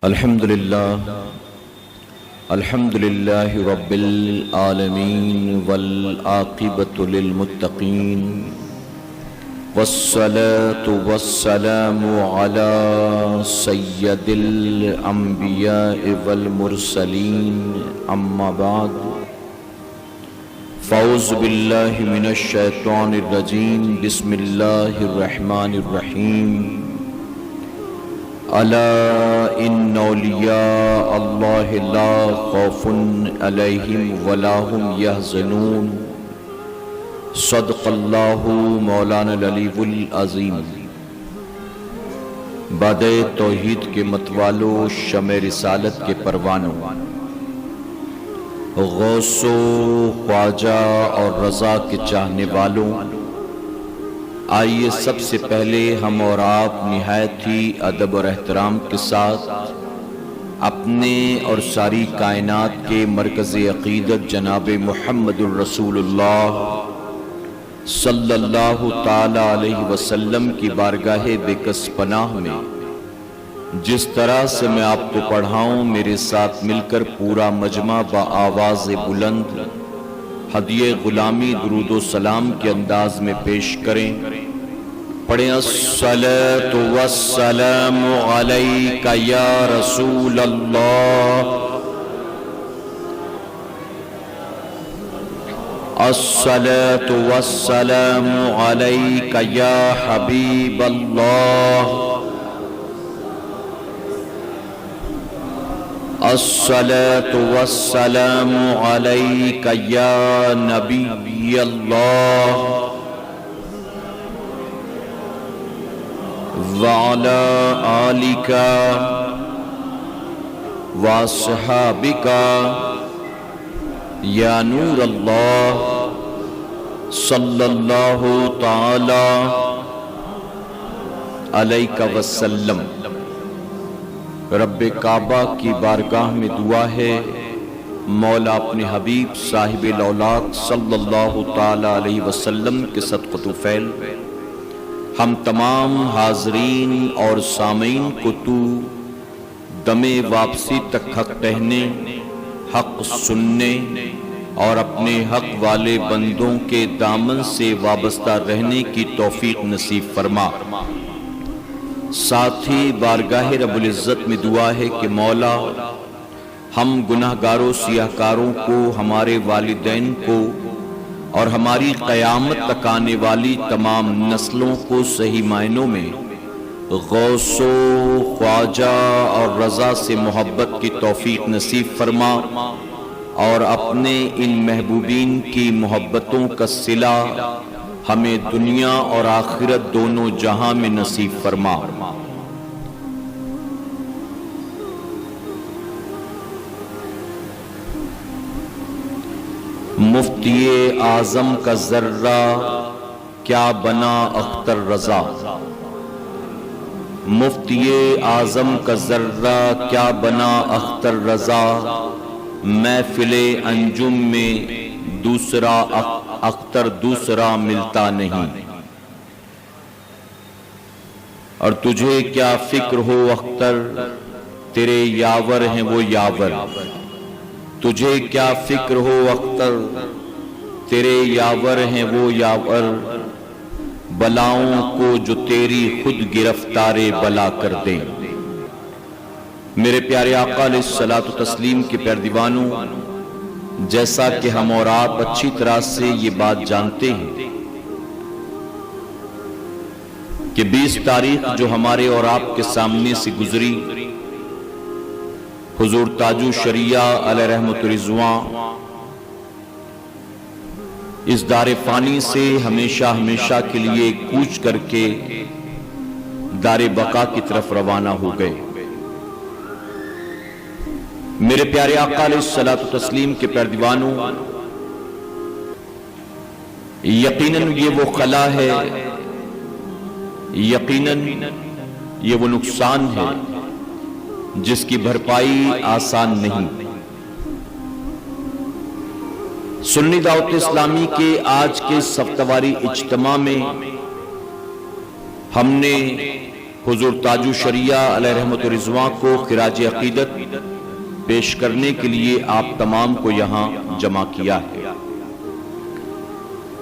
الحمدللہ رب العالمین والعاقبۃ للمتقین والصلاة والسلام علی سید الانبیاء والمرسلین اما بعد فاعوذ باللہ من الشیطان الرجیم بسم اللہ الرحمن الرحیم الا ان اولیاء اللہ لا خوف علیہم ولا هم یحزنون صدق اللہ مولانا العلی العظیم۔ بادِ توحید کے متوالو، شمع رسالت کے پروانوں، غوث و خواجہ اور رضا کے چاہنے والوں، آئیے سب سے پہلے ہم اور آپ نہایت ہی ادب اور احترام کے ساتھ اپنے اور ساری کائنات کے مرکز عقیدت جناب محمد الرسول اللہ صلی اللہ تعالی علیہ وسلم کی بارگاہ بےکس پناہ میں جس طرح سے میں آپ کو پڑھاؤں، میرے ساتھ مل کر پورا مجمع بآواز بلند ہدیہ غلامی درود و سلام کے انداز میں پیش کریں۔ پڑھیں الصلاۃ والسلام علیک یا رسول اللہ، الصلاۃ والسلام علیک یا حبیب اللہ، الصلاۃ والسلام علیک یا نبی اللہ وعلی آلک واصحابک یا نور اللہ صلی اللہ تعالی علیہ وسلم۔ رب کعبہ کی بارگاہ میں دعا ہے، مولا اپنے حبیب صاحب الاولاق صلی اللہ تعالی علیہ وسلم کے صدقہ طفیل ہم تمام حاضرین اور سامعین کو تو دم واپسی تک حق کہنے، حق سننے اور اپنے حق والے بندوں کے دامن سے وابستہ رہنے کی توفیق نصیب فرما۔ ساتھ ہی بارگاہ رب العزت میں دعا ہے کہ مولا ہم گناہگاروں سیاہکاروں کو، ہمارے والدین کو اور ہماری قیامت تک آنے والی تمام نسلوں کو صحیح معنوں میں غوث و خواجہ اور رضا سے محبت کی توفیق نصیب فرما، اور اپنے ان محبوبین کی محبتوں کا صلہ ہمیں دنیا اور آخرت دونوں جہاں میں نصیب فرما۔ مفتی اعظم کا ذرہ کیا بنا اختر رضا، مفتی اعظم کا ذرہ کیا بنا اختر رضا، محفل انجم میں دوسرا اختر دوسرا ملتا نہیں۔ اور تجھے کیا فکر ہو اختر، تیرے یاور ہیں وہ یاور، تجھے کیا فکر ہو اختر، تیرے یاور ہیں وہ یاور، بلاؤں کو جو تیری خود گرفتار بلا کر دیں۔ میرے پیارے آقا علیہ الصلوۃ والتسلیم کے پیارے دیوانوں، جیسا کہ ہم اور آپ اچھی طرح سے یہ بات جانتے ہیں کہ 20 تاریخ جو ہمارے اور آپ کے سامنے سے گزری، حضور تاج الشریعہ علیہ رحمت رضوان اس دار فانی سے ہمیشہ ہمیشہ کے لیے کوچ کر کے دار بقا کی طرف روانہ ہو گئے۔ میرے پیارے آقا علیہ الصلوۃ والتسلیم کے پیارے دیوانوں، یقیناً یہ وہ خلا ہے، یقیناً یہ وہ نقصان ہے جس کی بھرپائی آسان نہیں۔ سنی دعوت اسلامی کے آج کے ہفتہ واری اجتماع میں ہم نے حضور تاج الشریعہ علیہ رحمت و رضوان کو خراج عقیدت پیش کرنے کے لیے آپ تمام کو یہاں جمع کیا ہے۔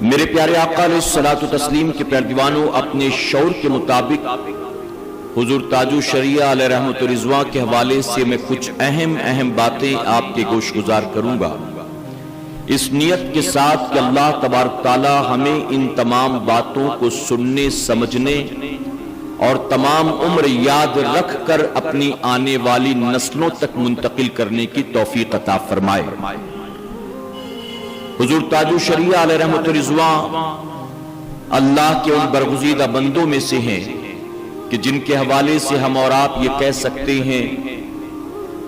میرے پیارے آقا علیہ الصلوۃ والتسلیم کے پیروانوں، اپنے شعور کے مطابق حضور تاج الشریعہ علیہ رحمت و رضوان کے حوالے سے میں کچھ اہم باتیں آپ کے گوش گزار کروں گا، اس نیت کے ساتھ کہ اللہ تبارک تعالی ہمیں ان تمام باتوں کو سننے، سمجھنے اور تمام عمر یاد رکھ کر اپنی آنے والی نسلوں تک منتقل کرنے کی توفیق عطا فرمائے۔ حضور تاج الشریعہ علیہ رحمت و رضوان اللہ کے ان برگزیدہ بندوں میں سے ہیں کہ جن کے حوالے سے ہم اور آپ یہ کہہ سکتے ہیں،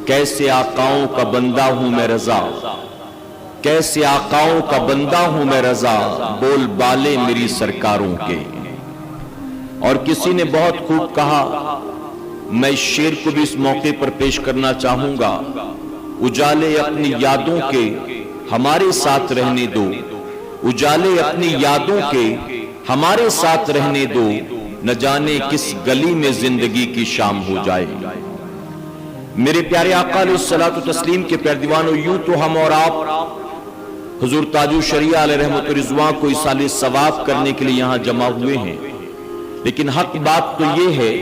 کیسے آقاؤں کا بندہ ہوں میں رضا، کیسے آقاؤں کا بندہ ہوں میں رضا، بول بالے میری سرکاروں کے۔ اور کسی نے بہت خوب کہا، میں اس شعر کو بھی اس موقع پر پیش کرنا چاہوں گا، اجالے اپنی یادوں کے ہمارے ساتھ رہنے دو، اجالے اپنی یادوں کے ہمارے ساتھ رہنے دو، نہ جانے کس گلی میں زندگی کی شام ہو جائے۔ میرے پیارے آقا علیہ الصلوۃ والتسلیم کے پیروانوں، یوں تو ہم اور آپ حضور تاج الشریعہ علیہ رحمت و رضوان کو ایصال ثواب کرنے کے لیے یہاں جمع ہوئے ہیں، لیکن حق بات تو یہ ہے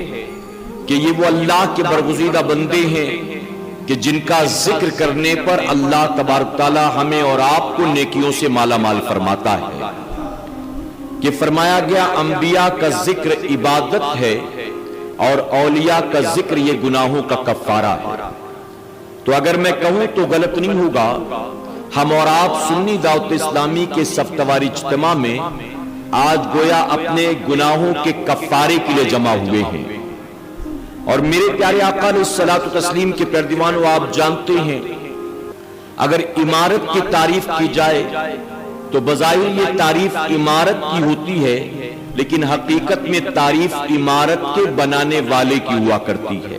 کہ یہ وہ اللہ کے برگزیدہ بندے ہیں کہ جن کا ذکر کرنے پر اللہ تبارک تعالی ہمیں اور آپ کو نیکیوں سے مالا مال فرماتا ہے، کہ فرمایا گیا انبیاء کا ذکر عبادت ہے اور اولیاء کا ذکر یہ گناہوں کا کفارہ ہے۔ تو اگر میں کہوں تو غلط نہیں ہوگا، ہم اور آپ سنی دعوت اسلامی کے ہفتہ اجتماع میں آج گویا اپنے گناہوں کے کفارے کے لیے جمع ہوئے ہیں۔ اور میرے پیارے آقا علیہ الصلوۃ والتسلیم کے پیروانوں، آپ جانتے ہیں اگر عمارت کی تعریف کی جائے تو بظاہر یہ تعریف عمارت کی ہوتی ہے، لیکن حقیقت میں تعریف عمارت کے بنانے والے کی ہوا کرتی ہے۔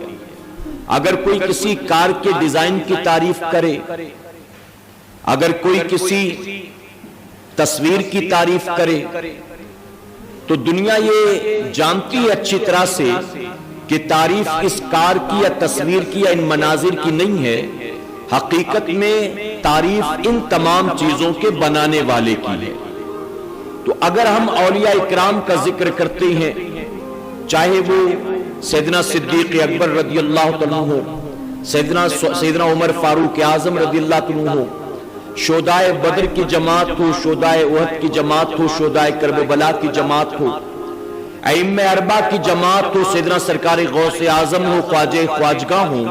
اگر کوئی کسی کار کے ڈیزائن کی تعریف کرے، اگر کوئی کسی تصویر کی تعریف کرے، تو دنیا یہ جانتی ہے اچھی طرح سے کہ تعریف اس کار کی یا تصویر کی یا ان مناظر کی نہیں ہے، حقیقت میں تعریف ان تمام چیزوں کے بنانے والے کی ہے۔ تو اگر ہم اولیاء اکرام کا ذکر کرتے ہیں، چاہے وہ سیدنا صدیق اکبر رضی اللہ عنہ ہو، سیدنا عمر فاروق اعظم رضی اللہ عنہ ہو، شہدائے بدر کی جماعت ہو، شہدائے احد کی جماعت ہو، شہدائے کربلا کی جماعت ہو، ائمہ اربعہ کی جماعت ہو، سیدنا سرکار غوث اعظم ہو، خواجہ خواجگاہ ہو،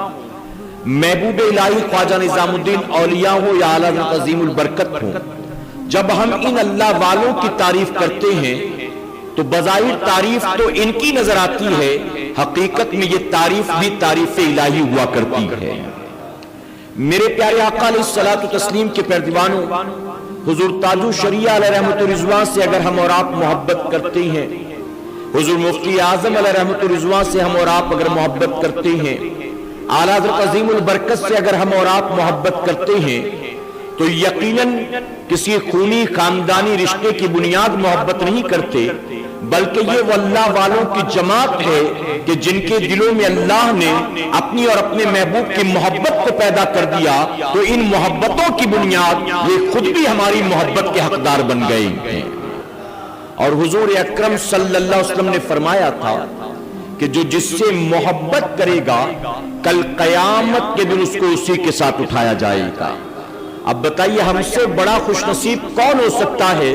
محبوب الہی خواجہ نظام الدین اولیاء ہو یا اعلیٰ حضرت عظیم البرکت ہو، جب ہم ان اللہ والوں کی تعریف کرتے ہیں تو بظاہر تعریف تو ان کی نظر آتی ہے، حقیقت میں یہ تعریف بھی تعریف الہی ہوا کرتی ہے۔ میرے پیارے آقا علیہ الصلوۃ والتسلیم کے پیروانوں، حضور تاج الشریعہ علیہ رحمت و رضوان سے اگر ہم اور آپ محبت کرتے ہیں، حضور مفتی اعظم علیہ رحمت و رضوان سے ہم اور آپ اگر محبت کرتے ہیں، اعلیٰ حضرت عظیم البرکت سے اگر ہم اور آپ محبت کرتے ہیں، تو یقیناً کسی خونی خاندانی رشتے کی بنیاد محبت نہیں کرتے، بلکہ یہ وہ اللہ والوں کی جماعت ہے کہ جن کے دلوں میں اللہ نے اپنی اور اپنے محبوب کی محبت کو پیدا کر دیا، تو ان محبتوں کی بنیاد یہ خود بھی ہماری محبت کے حقدار بن گئے ہیں۔ اور حضور اکرم صلی اللہ علیہ وسلم نے فرمایا تھا کہ جو جس سے محبت کرے گا، کل قیامت کے دن اس کو اسی کے ساتھ اٹھایا جائے گا۔ اب بتائیے ہم سے بڑا خوش نصیب کون ہو سکتا ہے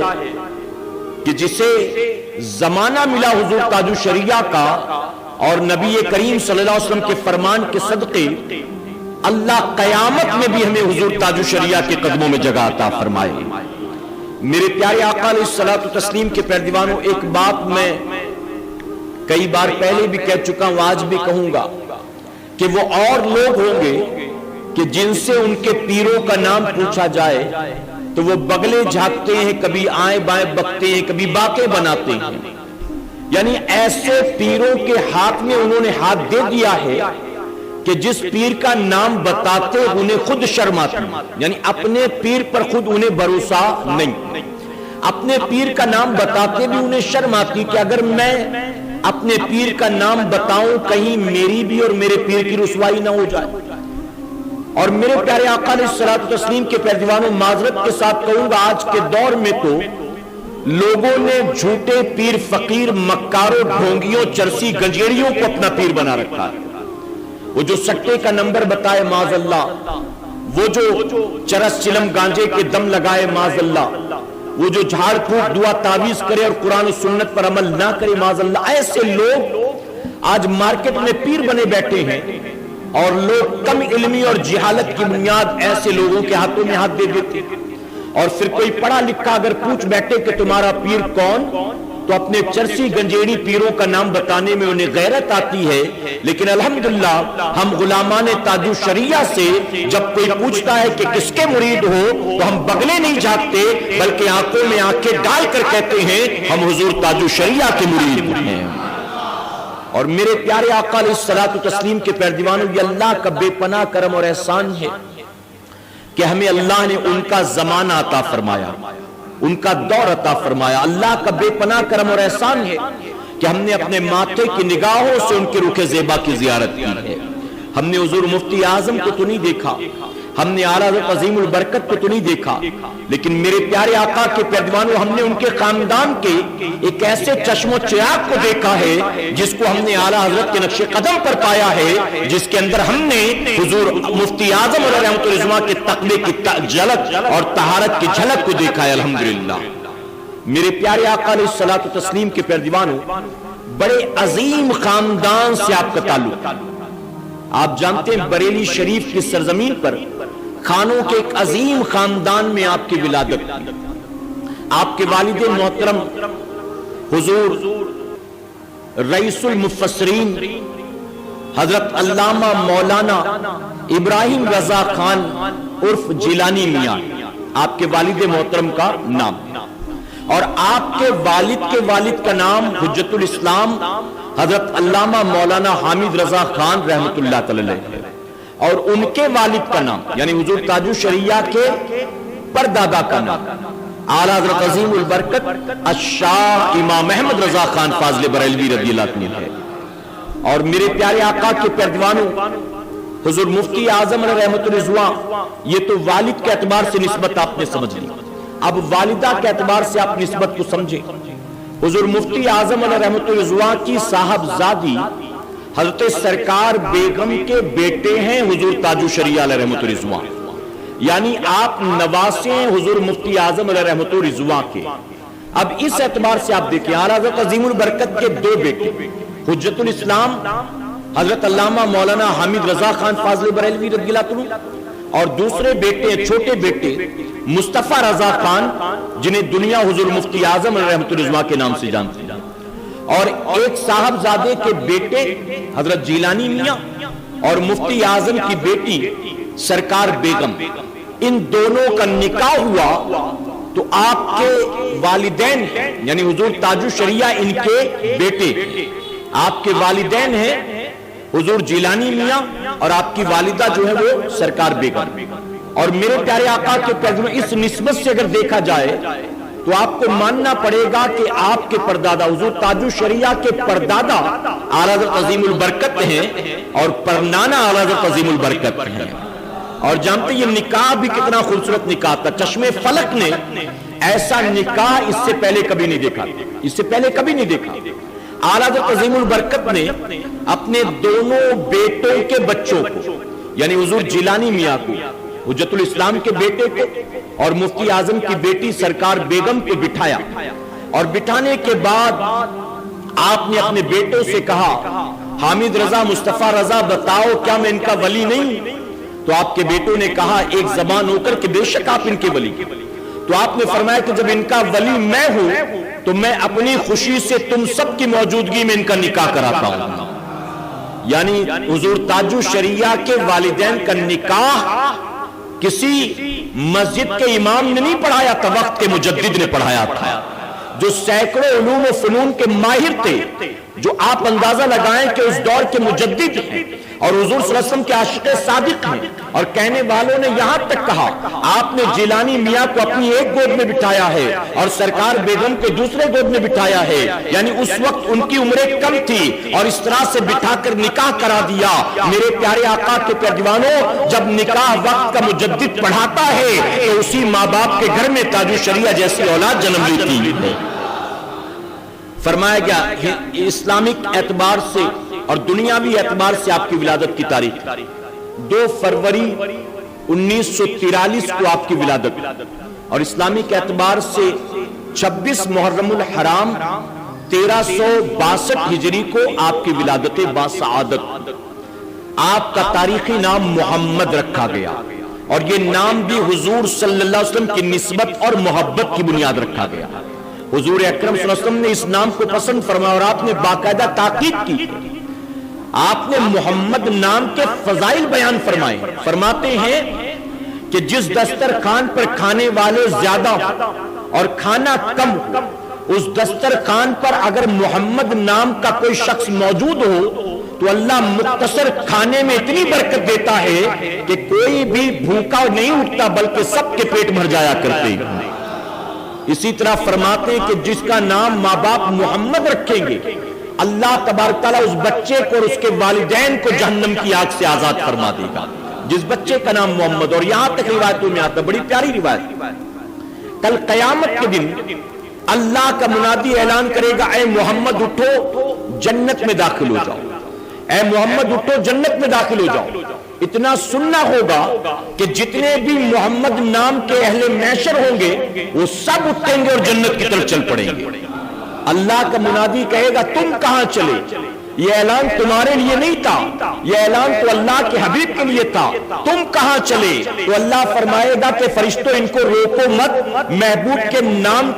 کہ جسے زمانہ ملا حضور تاج الشریعہ کا، اور نبی کریم صلی اللہ علیہ وسلم کے فرمان کے صدقے اللہ قیامت میں بھی ہمیں حضور تاج الشریعہ کے قدموں میں جگہ عطا فرمائے۔ میرے پیارے آقا علیہ الصلوۃ والتسلیم کے پیروانوں، ایک بات میں کئی بار پہلے بھی کہہ چکا ہوں، آج بھی کہوں گا کہ وہ اور لوگ ہوں گے کہ جن سے ان کے پیروں کا نام پوچھا جائے تو وہ بغلے جھانکتے ہیں، کبھی آئیں بائیں بکتے ہیں، کبھی باتیں بناتے ہیں۔ یعنی ایسے پیروں کے ہاتھ میں انہوں نے ہاتھ دے دیا ہے کہ جس پیر کا نام بتاتے انہیں خود شرم آتی، یعنی اپنے پیر پر خود انہیں بھروسہ نہیں، اپنے پیر کا نام بتاتے بھی انہیں شرم آتی کہ اگر میں اپنے پیر کا نام بتاؤں کہیں میری بھی اور میرے پیر کی رسوائی نہ ہو جائے۔ اور میرے پیارے آقا علیہ الصلوۃ والتسلیم کے پیروانوں، معذرت کے ساتھ کہوں گا آج کے دور میں تو لوگوں نے جھوٹے پیر فقیر مکاروں ڈھونگیوں چرسی گنجیڑیوں کو اپنا پیر بنا رکھا ہے۔ وہ جو سٹے کا نمبر بتائے معاذ اللہ، وہ جو چرس چلم گانجے کے دم لگائے معاذ اللہ، وہ جو جھاڑ پھونک دعا تعویذ کرے اور قرآن و سنت پر عمل نہ کرے معاذ اللہ، ایسے لوگ آج مارکیٹ میں پیر بنے بیٹھے ہیں، اور لوگ کم علمی اور جہالت کی بنیاد ایسے لوگوں کے ہاتھوں میں ہاتھ دے دیتے، اور پھر کوئی پڑھا لکھا اگر پوچھ بیٹھے کہ تمہارا پیر کون، تو اپنے چرسی گنجیڑی پیروں کا نام بتانے میں انہیں غیرت آتی ہے۔ لیکن الحمدللہ ہم غلامان تاج الشریعہ سے جب کوئی پوچھتا ہے کہ کس کے مرید ہو تو ہم بغلے نہیں جھانکتے، بلکہ آنکھوں میں آنکھیں ڈال کر کہتے ہیں ہم حضور تاج الشریعہ کے مرید ہیں۔ اور میرے پیارے آقا علیہ الصلوۃ والتسلیم کے پیروانوں، یہ اللہ کا بے پناہ کرم اور احسان ہے کہ ہمیں اللہ نے ان کا زمانہ عطا فرمایا، ان کا دور عطا فرمایا۔ اللہ کا بے پناہ کرم اور احسان ہے کہ ہم نے اپنے ماتھے کی نگاہوں سے ان کے رخ زیبا کی زیارت کی ہے۔ ہم نے حضور مفتی اعظم کو تو نہیں دیکھا، ہم نے اعلیٰ حضرت عظیم البرکت کو تو نہیں دیکھا، لیکن میرے پیارے آقا کے پیروانوں، ہم نے ان کے خاندان کے ایک ایسے چشم و چراغ کو دیکھا ہے جس کو ہم نے اعلیٰ حضرت کے نقش قدم پر پایا ہے، جس کے اندر ہم نے حضور مفتی اعظم علیہ رحمۃ الرحمٰ کے تقوی کی جھلک اور طہارت کی جھلک کو دیکھا ہے الحمدللہ۔ میرے پیارے آقا علیہ الصلوۃ والتسلیم کے پیروانوں، بڑے عظیم خاندان سے آپ کا تعلق۔ آپ جانتے ہیں بریلی شریف کی سرزمین پر خانوں کے ایک عظیم خاندان میں آپ کی ولادت تھی۔ آپ کے والد محترم حضور رئیس المفسرین حضرت علامہ مولانا ابراہیم رضا خان عرف جیلانی میاں، آپ کے والد محترم کا نام، اور آپ کے والد کا نام حجت الاسلام حضرت علامہ مولانا حامد رضا خان رحمت اللہ علیہ، اور ان کے والد کا نام یعنی حضور تاج الشریعہ کے پردادا کا نام اعلیٰ حضرت عظیم البرکت الشاہ امام احمد رضا خان فاضل بریلوی رضی اللہ عنہ ہے۔ اور میرے پیارے آقا کے پیروانوں، حضور مفتی اعظم علیہ رحمۃ الرضوان، یہ تو والد کے اعتبار سے نسبت آپ نے سمجھ لی، اب والدہ کے اعتبار سے آپ نسبت کو سمجھیں۔ حضور مفتی اعظم علیہ رحمۃ الرضوان کی صاحبزادی حضرت سرکار بیگم کے بیٹے ہیں حضور تاج الشریعہ علیہ رحمۃ الرضوان، یعنی آپ نواسے ہیں حضور مفتی اعظم علیہ رحمۃ الرضوان کے۔ اب اس اعتبار سے آپ دیکھیں، اعلیٰ حضرت عظیم البرکت کے دو بیٹے، حجت الاسلام حضرت علامہ مولانا حامد رضا خان فاضل بریلوی رضی اللہ عنہ، اور دوسرے بیٹے چھوٹے بیٹے مصطفیٰ رضا خان، جنہیں دنیا حضور مفتی اعظم علیہ رحمۃ الرضوان کے نام سے جانتی ہے، اور ایک صاحبزادے کے بیٹے حضرت جیلانی میاں اور مفتی اعظم کی بیٹی سرکار بیگم، ان دونوں کا نکاح ہوا تو آپ کے والدین یعنی حضور تاج الشریعہ ان کے بیٹے، آپ کے والدین ہیں حضور جیلانی میاں اور آپ کی والدہ جو ہے وہ سرکار بیگم۔ اور میرے پیارے آقا کے پیغمبر، اس نسبت سے اگر دیکھا جائے تو آپ کو ماننا پڑے گا کہ آپ کے پردادا حضور تاج الشریعہ کے پردادا اعلیٰ حضرت عظیم البرکت ہیں اور پرنانا اعلیٰ حضرت عظیم البرکت ہیں۔ اور جانتے یہ نکاح بھی کتنا خوبصورت نکاح تھا، چشم فلک نے ایسا نکاح اس سے پہلے کبھی نہیں دیکھا، اس سے پہلے کبھی نہیں دیکھا۔ اعلیٰ حضرت عظیم البرکت نے اپنے دونوں بیٹوں کے بچوں کو یعنی حضور جیلانی میاں کو، حجت الاسلام کے بیٹے کو اور مفتی اعظم کی بیٹی سرکار بیگم کو بٹھایا، اور بٹھانے کے بعد آپ نے اپنے بیٹوں سے کہا حامد رضا مصطفیٰ رضا بتاؤ کیا میں ان کا ولی نہیں؟ تو آپ کے بیٹوں نے کہا ایک زبان ہو کر کہ بے شک آپ ان کے ولی۔ تو آپ نے فرمایا کہ جب ان کا ولی میں ہوں تو میں اپنی خوشی سے تم سب کی موجودگی میں ان کا نکاح کراتا ہوں۔ یعنی حضور تاج الشریعہ کے والدین کا نکاح کسی مسجد کے امام نے نہیں پڑھایا تھا، وقت کے مجدد نے پڑھایا تھا، جو سینکڑوں علوم و فنون کے ماہر تھے، جو آپ اندازہ لگائیں کہ اس دور کے مجدد ہیں، اور حضور صلی اللہ علیہ وسلم کے عاشق صادق ہیں، اور کہنے والوں نے یہاں تک کہا آپ نے جیلانی میاں کو اپنی ایک گود میں بٹھایا ہے اور سرکار بیگم کو دوسرے گود میں بٹھایا ہے، یعنی اس وقت ان کی عمریں کم تھی اور اس طرح سے بٹھا کر نکاح کرا دیا۔ میرے پیارے آقا کے پیارے دیوانوں، جب نکاح وقت کا مجدد پڑھاتا ہے تو اسی ماں باپ کے گھر میں تاج الشریعہ جیسی اولاد جنم لیتی ہے۔ فرمایا گیا اسلامک اعتبار سے اور دنیاوی اعتبار سے آپ کی ولادت کی تاریخ 2 فروری 1943 کو آپ کی ولادت، اور اسلامی کے اعتبار سے 26 محرم الحرام 1362 ہجری کو آپ کی ولادت باسعادت۔ آپ کا تاریخی نام محمد رکھا گیا، اور یہ نام بھی حضور صلی اللہ علیہ وسلم کی نسبت اور محبت کی بنیاد رکھا گیا۔ حضور اکرم صلی اللہ علیہ وسلم نے اس نام کو پسند فرمایا اور آپ نے باقاعدہ تاکید کی۔ آپ نے محمد نام کے فضائل بیان فرمائے، فرماتے ہیں کہ جس دسترخوان پر کھانے والے زیادہ اور کھانا کم، اس دسترخوان پر اگر محمد نام کا کوئی شخص موجود ہو تو اللہ مختصر کھانے میں اتنی برکت دیتا ہے کہ کوئی بھی بھوکا نہیں اٹھتا بلکہ سب کے پیٹ بھر جایا کرتے ہیں۔ اسی طرح فرماتے ہیں کہ جس کا نام ماں باپ محمد رکھیں گے اللہ تبارک تعالیٰ اس بچے کو اور اس کے والدین کو جہنم کی آگ سے آزاد فرما دے گا، جس بچے کا نام محمد۔ اور یہاں تک روایتوں میں آتا، بڑی پیاری روایت، کل قیامت کے دن اللہ کا منادی اعلان کرے گا اے محمد اٹھو جنت میں داخل ہو جاؤ، اے محمد اٹھو جنت میں داخل ہو جاؤ۔ اتنا سننا ہوگا کہ جتنے بھی محمد نام کے اہل محشر ہوں گے وہ سب اٹھیں گے اور جنت کی طرف چل پڑیں گے۔ اللہ کا منادی کہے گا تم کہاں چلے؟ یہ اعلان تمہارے لیے نہیں تھا، یہ اعلان تو اللہ کے حبیب کے لیے تھا، تم کہاں چلے؟ تو اللہ فرمائے گا کہ فرشتوں ان کو روکو مت، محبوب کے نام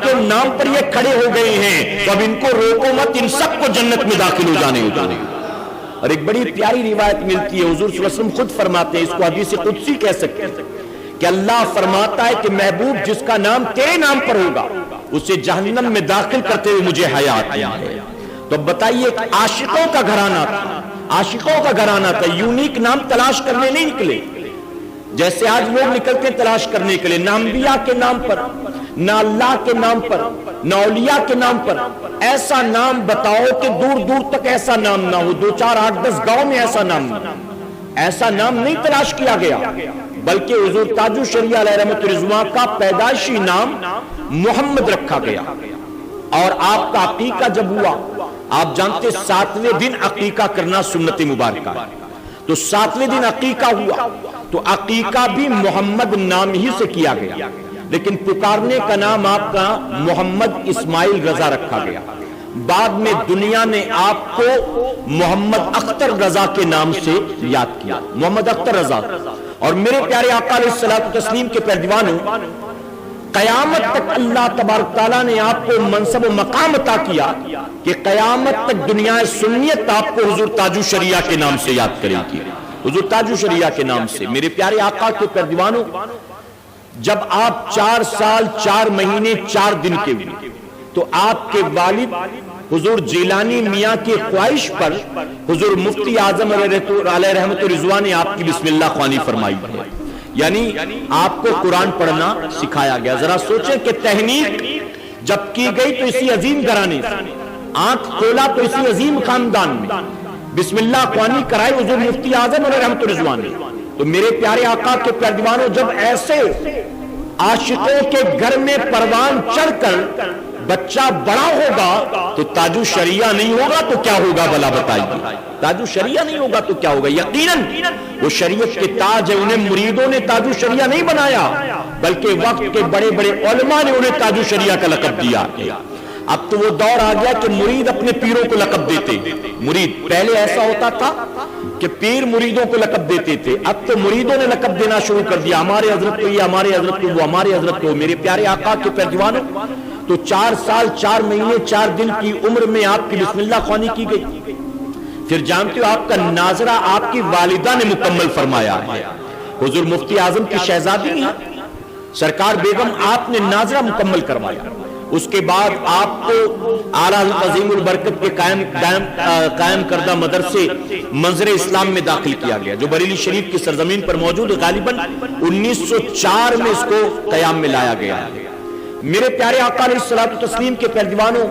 پر یہ کھڑے ہو گئے ہیں، تو اب ان کو روکو مت، ان سب کو جنت میں داخل ہو جانے ہو جانے۔ اور ایک بڑی پیاری روایت ملتی ہے، حضور صلی اللہ علیہ وسلم خود فرماتے ہیں، اس کو حدیث قدسی کہہ سکتے ہیں، کہ اللہ فرماتا ہے کہ محبوب جس کا نام تیرے نام پر ہوگا اسے جہنم میں داخل کرتے ہوئے مجھے حیا آتی ہے۔ تو بتائیے عاشقوں کا گھرانہ تھا، عاشقوں کا گھرانہ تھا، یونیک نام تلاش کرنے نہیں نکلے جیسے آج لوگ نکلتے تلاش کرنے کے لیے، نہ انبیاء کے نام پر، نہ اللہ کے نام پر، نہ اولیاء کے نام پر۔ ایسا نام بتاؤ کہ دور دور تک ایسا نام نہ ہو، 2 4 8 10 گاؤں میں ایسا نام نہ ہو۔ ایسا نام نہیں تلاش کیا گیا، بلکہ حضور تاج الشریعہ علیہ رحمت رضوان کا پیدائشی نام محمد رکھا گیا۔ اور آپ کا عقیقہ جب ہوا، آپ جانتے 7ویں دن عقیقہ کرنا سنت مبارکہ ہے، تو 7ویں دن عقیقہ ہوا تو عقیقہ بھی محمد نام ہی سے کیا گیا، لیکن پکارنے کا نام آپ کا محمد اسماعیل رضا رکھا گیا۔ بعد میں دنیا نے آپ کو محمد اختر رضا کے نام سے یاد کیا، محمد اختر رضا۔ اور میرے پیارے آقا علیہ الصلوۃ والتسلیم کے پیروانوں، قیامت تک اللہ تبارک تعالیٰ نے آپ کو منصب و مقام عطا کیا کہ قیامت تک دنیا سنیت آپ کو حضور تاج الشریعہ کے نام سے یاد کرے گی، حضور تاج الشریعہ کے نام سے۔ میرے پیارے آقا کے پیروانوں، جب آپ 4 سال 4 مہینے 4 دن کے ہوئے تو آپ کے والد حضور جیلانی میاں کی خواہش پر حضور مفتی اعظم علیہ رحمت رضوان نے آپ کی بسم اللہ خوانی فرمائی ہے، یعنی آپ کو قرآن پڑھنا سکھایا گیا۔ ذرا سوچیں کہ تحنیک جب کی گئی تو اسی عظیم گھرانے سے، آنکھ کھولا تو اسی عظیم خاندان میں بسم اللہ خوانی کرائی حضور مفتی اعظم علیہ رحمت رضوان نے۔ تو میرے پیارے آقا کے پیارے دیوانوں، جب ایسے عاشقوں کے گھر میں پروان چڑھ کر بچہ بڑا ہوگا تو تاج الشریعہ نہیں ہوگا تو کیا ہوگا بلا بتائیے؟ تاج الشریعہ نہیں ہوگا تو کیا ہوگا؟ یقیناً وہ شریعت کے تاج ہے، انہیں مریدوں نے تاج الشریعہ نہیں بنایا بلکہ وقت کے بڑے بڑے علماء نے انہیں تاج الشریعہ کا لقب دیا۔ اب تو وہ دور آ گیا کہ مرید اپنے پیروں کو لقب دیتے، مرید پہلے ایسا ہوتا تھا کہ پیر مریدوں کو لقب دیتے تھے، اب تو مریدوں نے لقب دینا شروع کر دیا، ہمارے حضرت کو یہ، ہمارے حضرت کو وہ، ہمارے حضرت کو۔ میرے پیارے آقا کے پیروانوں، تو 4 سال 4 مہینے 4 دن کی عمر میں آپ کی بسم اللہ خوانی کی گئی۔ پھر جانتے ہو آپ کا ناظرہ آپ کی والدہ نے مکمل فرمایا ہے، حضور مفتی اعظم کی شہزادی ہیں سرکار بیگم، آپ نے ناظرہ مکمل کروایا۔ اس کے بعد آپ کو اعلیٰ عظیم البرکت کے قائم کردہ مدرسے منظر اسلام میں داخل کیا گیا، جو بریلی شریف کی سرزمین پر موجود ہے۔ غالباً 1904 میں اس کو قیام میں لایا گیا ہے۔ میرے پیارے آقا علیہ الصلوۃ والتسلیم کے پہلوانوں،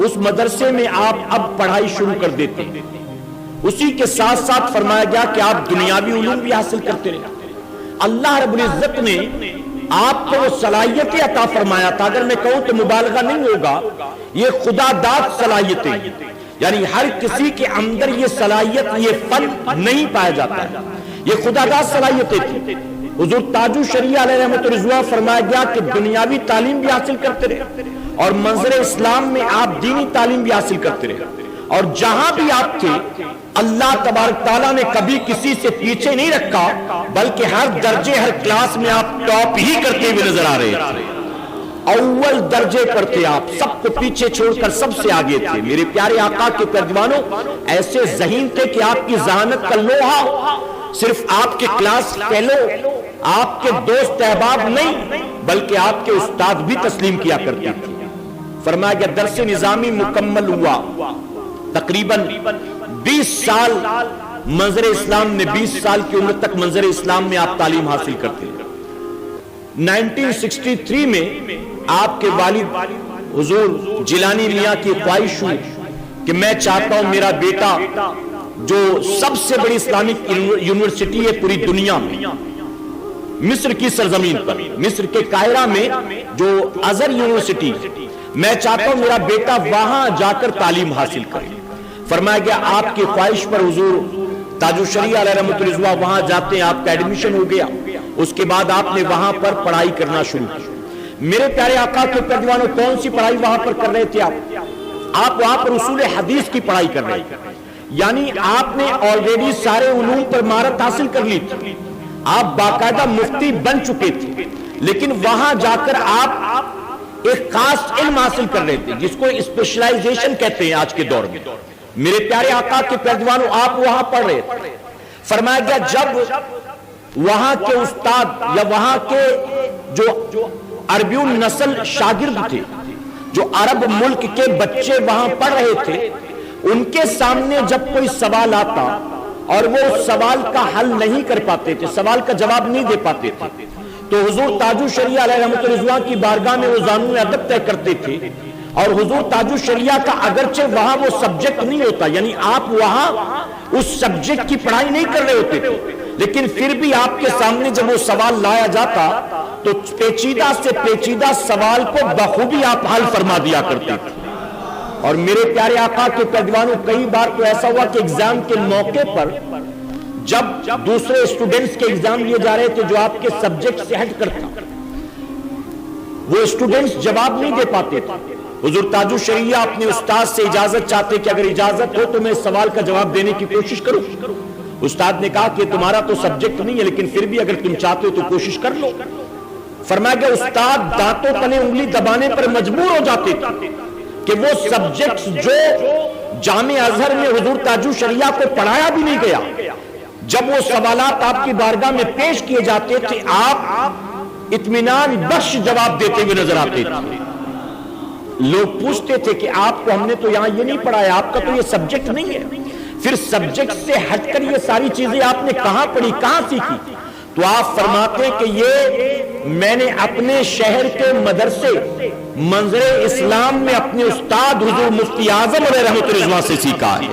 اس مدرسے میں آپ اب پڑھائی شروع کر دیتے ہیں۔ اسی کے ساتھ ساتھ فرمایا گیا کہ آپ دنیاوی علوم بھی حاصل کرتے رہے۔ اللہ رب العزت نے آپ کو وہ صلاحیتیں عطا فرمایا تھا، اگر میں کہوں تو مبالغہ نہیں ہوگا، یہ خدا داد صلاحیتیں، یعنی ہر کسی کے اندر یہ صلاحیت، یہ فن نہیں پایا جاتا ہے، یہ خدا داد صلاحیتیں تھی۔ حضور تاج الشریعہ علیہ رحمت الرضوان فرمایا گیا کہ دنیاوی تعلیم بھی حاصل کرتے رہے اور منظر اسلام میں آپ دینی تعلیم بھی حاصل کرتے رہے، اور جہاں بھی آپ تھے اللہ تبارک تعالیٰ نے کبھی کسی سے پیچھے نہیں رکھا، بلکہ ہر درجے ہر کلاس میں آپ ٹاپ ہی کرتے ہوئے نظر آ رہے تھے، اول درجے پر تھے آپ، سب کو پیچھے چھوڑ کر سب سے آگے تھے۔ میرے پیارے آقا کے پہلوانوں ایسے ذہین تھے کہ آپ کی ذہانت کا لوہا صرف آپ کے کلاس فیلو، آپ کے دوست احباب نہیں بلکہ آپ کے استاد بھی تسلیم کیا کرتے تھے۔ فرمایا گیا درس نظامی مکمل ہوا، تقریباً 20 سال منظر اسلام نے 20 سال کی عمر تک منظر اسلام میں آپ تعلیم حاصل کرتے ہیں۔ 1963 میں آپ کے والد حضور جیلانی میاں کی خواہش ہوئی کہ میں چاہتا ہوں میرا بیٹا جو سب سے بڑی اسلامک یونیورسٹی ہے پوری دنیا میں، مصر کی سرزمین پر، مصر کے قاہرہ میں جو ازہر یونیورسٹی، میں چاہتا ہوں میرا بیٹا وہاں جا کر تعلیم حاصل کرے۔ فرمایا گیا آپ کی خواہش پر حضور تاج الشریعہ علیہ رحمت الرضوان وہاں جاتے ہیں، آپ کا ایڈمیشن ہو گیا، اس کے بعد آپ نے وہاں پر پڑھائی کرنا شروع کی۔ میرے پیارے آقا کے پہلوانوں کون سی پڑھائی وہاں پر کر رہے تھے آپ وہاں پر اصول حدیث کی پڑھائی کر رہے تھے، یعنی آپ نے آلریڈی سارے علوم پر مہارت حاصل کر لی تھی، آپ باقاعدہ مفتی بن چکے تھے، لیکن وہاں جا کر آپ ایک خاص علم حاصل کر رہے تھے جس کو اسپیشلائزیشن کہتے ہیں آج کے دور میں۔ میرے پیارے آقا کے پہلوانوں آپ وہاں پڑھ رہے تھے۔ فرمایا گیا جب وہاں کے استاد یا وہاں کے جو عربی النسل شاگرد تھے، جو عرب ملک کے بچے وہاں پڑھ رہے تھے، ان کے سامنے جب کوئی سوال آتا اور وہ سوال کا حل نہیں کر پاتے تھے، سوال کا جواب نہیں دے پاتے تھے، تو حضور تاج الشریعہ علیہ رحمت الرضوان کی بارگاہ میں وہ قانون ادب طے کرتے تھے، اور حضور تاج الشریعہ کا اگرچہ وہاں وہ سبجیکٹ نہیں ہوتا، یعنی آپ وہاں اس سبجیکٹ کی پڑھائی نہیں کر رہے ہوتے تھے، لیکن پھر بھی آپ کے سامنے جب وہ سوال لایا جاتا تو پیچیدہ سے پیچیدہ سوال کو بخوبی آپ حل فرما دیا کرتے تھے۔ اور میرے پیارے آقا کے پہلوانوں کئی بار تو ایسا ہوا کہ ایگزام کے موقع پر جب دوسرے اسٹوڈنٹس کے ایگزام لیے جا رہے تھے جو آپ کے سبجیکٹ سے ہٹ کرتا، وہ اسٹوڈنٹس جواب نہیں دے پاتے تھے، حضور تاج الشریعہ اپنے استاد سے اجازت چاہتے کہ اگر اجازت ہو تو میں اس سوال کا جواب دینے کی کوشش کروں۔ استاد نے کہا کہ تمہارا تو سبجیکٹ نہیں ہے، لیکن پھر بھی اگر تم چاہتے ہو تو کوشش کر لو۔ فرمایا کہ استاد دانتوں تلے انگلی دبانے پر مجبور ہو جاتے تھے کہ وہ سبجیکٹس جو جامع ازہر میں حضور تاج الشریعہ کو پڑھایا بھی نہیں گیا، جب وہ سوالات آپ کی بارگاہ میں پیش کیے جاتے تھے آپ اطمینان بخش جواب دیتے ہوئے نظر آتے تھے۔ لوگ پوچھتے تھے کہ آپ کو ہم نے تو یہاں یہ نہیں پڑھایا، آپ کا تو یہ سبجیکٹ نہیں ہے، پھر سبجیکٹ سے ہٹ کر یہ ساری چیزیں آپ نے کہاں پڑھی، کہاں سیکھی؟ تو آپ فرماتے ہیں کہ یہ میں نے اپنے شہر کے مدرسے منظر اسلام میں اپنے استاد حضور مفتی اعظم علیہ رحمت الرضوان سے سیکھا ہے۔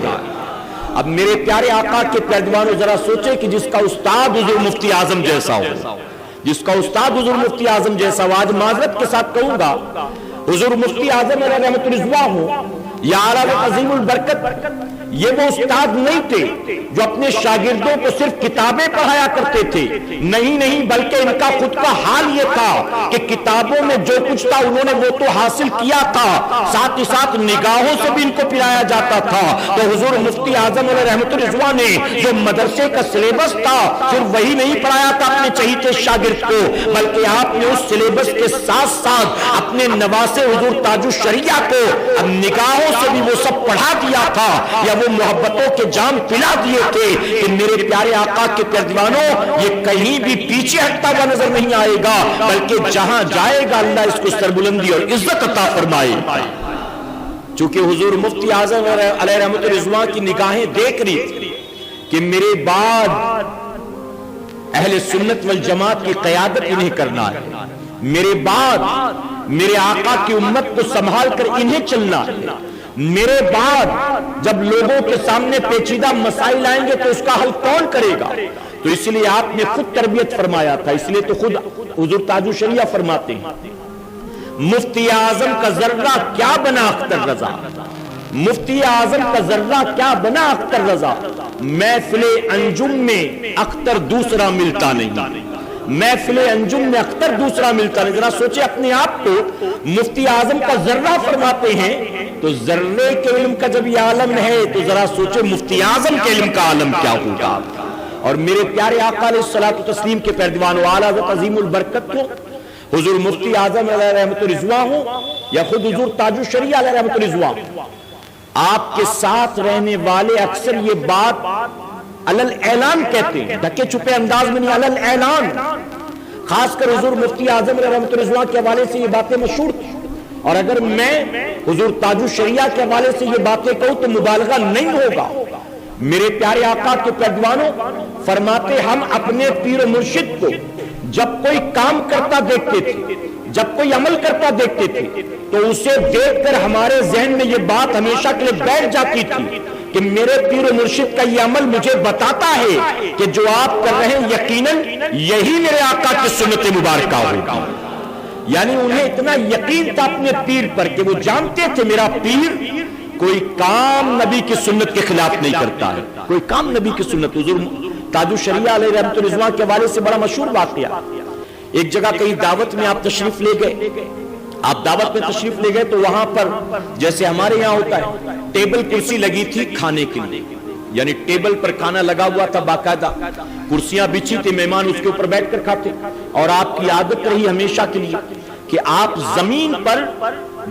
اب میرے پیارے آقا کے پہلوانوں ذرا سوچیں کہ جس کا استاد حضور مفتی اعظم جیسا ہو، جس کا استاد حضور مفتی اعظم جیسا ہو، آج معذرت کے ساتھ کہوں گا حضور مفتی اعظم علیہ رحمت الرضوان ہو یا اعلیٰ عظیم البرکت، یہ وہ استاد نہیں تھے جو اپنے شاگردوں کو صرف کتابیں پڑھایا کرتے تھے، نہیں بلکہ ان کا خود کا حال یہ تھا کہ کتابوں میں جو کچھ تھا انہوں نے وہ تو حاصل کیا تھا، ساتھ ہی ساتھ نگاہوں سے بھی ان کو پلایا جاتا تھا۔ تو حضور مفتی اعظم علیہ رحمت الرضوان نے جو مدرسے کا سلیبس تھا صرف وہی نہیں پڑھایا تھا اپنے چہیتے شاگرد کو، بلکہ آپ نے اس سلیبس کے ساتھ ساتھ اپنے نواسے حضور تاج الشریعہ کو اب نگاہوں سے بھی وہ سب پڑھا دیا تھا۔ یا وہ محبتوں کے جام پلا دیے تھے کہ میرے پیارے آقا کے پیروانوں یہ کہیں بھی پیچھے ہٹتا ہوا نظر نہیں آئے گا، بلکہ جہاں جائے گا اللہ اس کو سربلندی اور عزت عطا فرمائے۔ چونکہ حضور مفتی اعظم علیہ رحمت رضوان کی نگاہیں دیکھ رہی تھی کہ میرے بعد اہل سنت والجماعت کی قیادت انہیں کرنا ہے، میرے بعد میرے آقا کی امت کو سنبھال کر انہیں چلنا ہے، میرے بعد جب لوگوں کے سامنے پیچیدہ مسائل آئیں گے تو اس کا حل کون کرے گا؟ تو اس لیے آپ نے خود تربیت فرمایا تھا، اس لیے تو خود حضور تاج الشریعہ فرماتے ہیں مفتی اعظم کا ذرہ کیا بنا اختر رضا، مفتی اعظم کا ذرہ کیا بنا اختر رضا، محفل انجم میں اختر دوسرا ملتا نہیں، محفل انجم میں اختر دوسرا ملتا نہیں۔ ذرا سوچے اپنے آپ کو مفتی اعظم کا ذرہ فرماتے ہیں تو ذرے کے علم کا جب یہ عالم ہے تو ذرا سوچے مفتی اعظم کے علم کا عالم کیا ہوگا۔ اور میرے پیارے آقا علیہ الصلوۃ والتسلیم کے پیروان و اعلیٰ حضرت عظیم البرکت کو حضور مفتی اعظم علیہ رحمت رضوان ہو یا خود حضور تاج الشریعہ علیہ رحمت رضوان، آپ کے ساتھ رہنے والے اکثر یہ بات علل اعلان کہتے ہیں، ڈھکے چھپے انداز میں نہیں، علل اعلان۔ خاص کر حضور مفتی اعظم علیہ رحمت رضوان کے حوالے سے یہ باتیں مشہور تھیں، اور اگر میں حضور تاج الشریعہ کے حوالے سے یہ باتیں کہوں تو مبالغہ نہیں ہوگا۔ میرے پیارے آقا کے پیروانوں فرماتے ہم اپنے پیر و مرشد کو جب کوئی کام کرتا دیکھتے تھے، جب کوئی عمل کرتا دیکھتے تھے تو اسے دیکھ کر ہمارے ذہن میں یہ بات ہمیشہ کے لیے بیٹھ جاتی تھی کہ میرے پیر و مرشد کا یہ عمل مجھے بتاتا ہے کہ جو آپ کر رہے ہیں یقیناً یہی میرے آقا کی سنت مبارکہ ہوگی۔ یعنی انہیں اتنا یقین تھا اپنے پیر پر کہ وہ جانتے تھے میرا پیر کوئی کام نبی کی سنت کے خلاف نہیں کرتا ہے، کوئی کام نبی کی سنت۔ حضور تاج الشریعہ علیہ رحمت رضوان کے حوالے سے بڑا مشہور واقعہ، ایک جگہ کہیں دعوت میں آپ تشریف لے گئے، آپ دعوت میں تشریف لے گئے تو وہاں پر جیسے ہمارے یہاں ہوتا ہے ٹیبل کرسی لگی تھی کھانے کے لیے، یعنی ٹیبل پر کھانا لگا ہوا تھا، باقاعدہ کرسیاں بچھی تھی، مہمان اس کے اوپر بیٹھ کر کھاتے، اور آپ کی عادت رہی ہمیشہ کے لیے کہ آپ زمین پر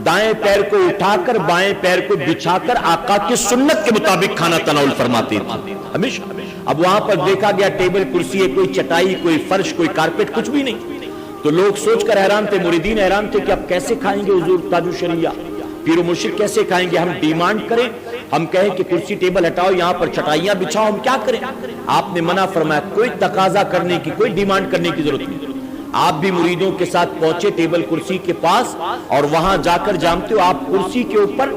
دائیں پیر کو اٹھا کر بائیں پیر کو بچھا کر آقا کی سنت کے مطابق کھانا تناول فرماتے تھے ہمیشہ۔ اب وہاں پر دیکھا گیا ٹیبل کرسی ہے، کوئی چٹائی، کوئی فرش، کوئی کارپیٹ، کچھ بھی نہیں، تو لوگ سوچ کر حیران تھے، مریدین حیران تھے کہ اب کیسے کھائیں گے حضور تاج الشریعہ، پیر و مرشد کیسے کھائیں گے؟ ہم ڈیمانڈ کریں، ہم کہیں کہ کرسی ٹیبل ہٹاؤ، یہاں پر چٹائیاں بچھاؤ، ہم کیا کریں؟ آپ نے منع فرمایا، کوئی تقاضا کرنے کی، کوئی ڈیمانڈ کرنے کی ضرورت نہیں۔ آپ بھی مریدوں کے ساتھ پہنچے ٹیبل کرسی کے پاس، اور وہاں جا کر جانتے ہو آپ کرسی کے اوپر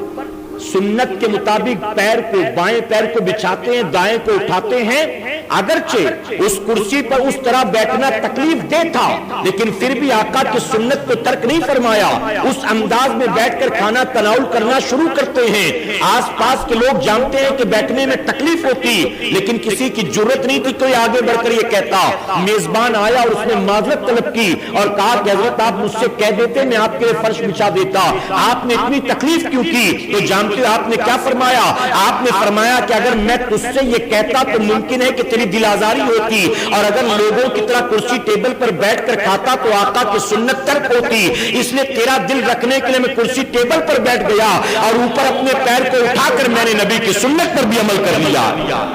سنت کے مطابق پیر کو، بائیں پیر کو بچھاتے ہیں، دائیں کو اٹھاتے ہیں، اگرچہ اس کرسی پر اس طرح بیٹھنا تکلیف دہ تھا لیکن پھر بھی آقا کی سنت کو ترک نہیں فرمایا، اس انداز میں بیٹھ کر کھانا تناول کرنا شروع کرتے ہیں۔ آس پاس کے لوگ جانتے ہیں کہ بیٹھنے میں تکلیف ہوتی لیکن کسی کی جرت نہیں تھی کوئی آگے بڑھ کر یہ کہتا۔ میزبان آیا اور اس نے معذرت طلب کی اور کہا کہ حضرت آپ مجھ سے کہہ دیتے میں آپ کے لیے فرش بچھا دیتا، آپ نے اتنی تکلیف کیوں کی؟ تو جانتے ہو آپ نے کیا فرمایا؟ آپ نے فرمایا کہ اگر میں تجھ سے یہ کہتا تو ممکن ہے کہ تیری دل آزاری ہوتی، اور اگر لوگوں کی طرح کرسی ٹیبل پر بیٹھ کر کھاتا تو آقا کی سنت ترک ہوتی، اس لیے تیرا دل رکھنے کے لیے میں کرسی ٹیبل پر بیٹھ گیا اور اوپر اپنے پیر کو اٹھا کر میں نے نبی کی سنت پر بھی عمل کر لیا۔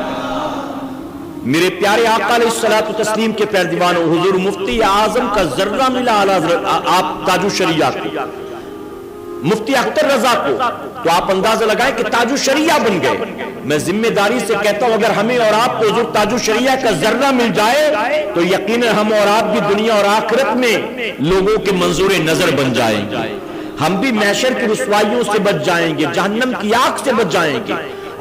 میرے پیارے آقا علیہ الصلوۃ والتسلیم کے پیروانوں، حضور مفتی اعظم کا ذرہ ملا آپ تاج الشریعہ کو، مفتی اختر رضا کو، تو آپ اندازہ لگائیں کہ تاج الشریعہ بن گئے۔ میں ذمہ داری سے کہتا ہوں اگر ہمیں اور آپ کو حضور تاج الشریعہ کا ذرہ مل جائے تو یقیناً ہم اور آپ بھی دنیا اور آخرت میں لوگوں کے منظور نظر بن جائیں گے، ہم بھی محشر کی رسوائیوں سے بچ جائیں گے، جہنم کی آگ سے بچ جائیں گے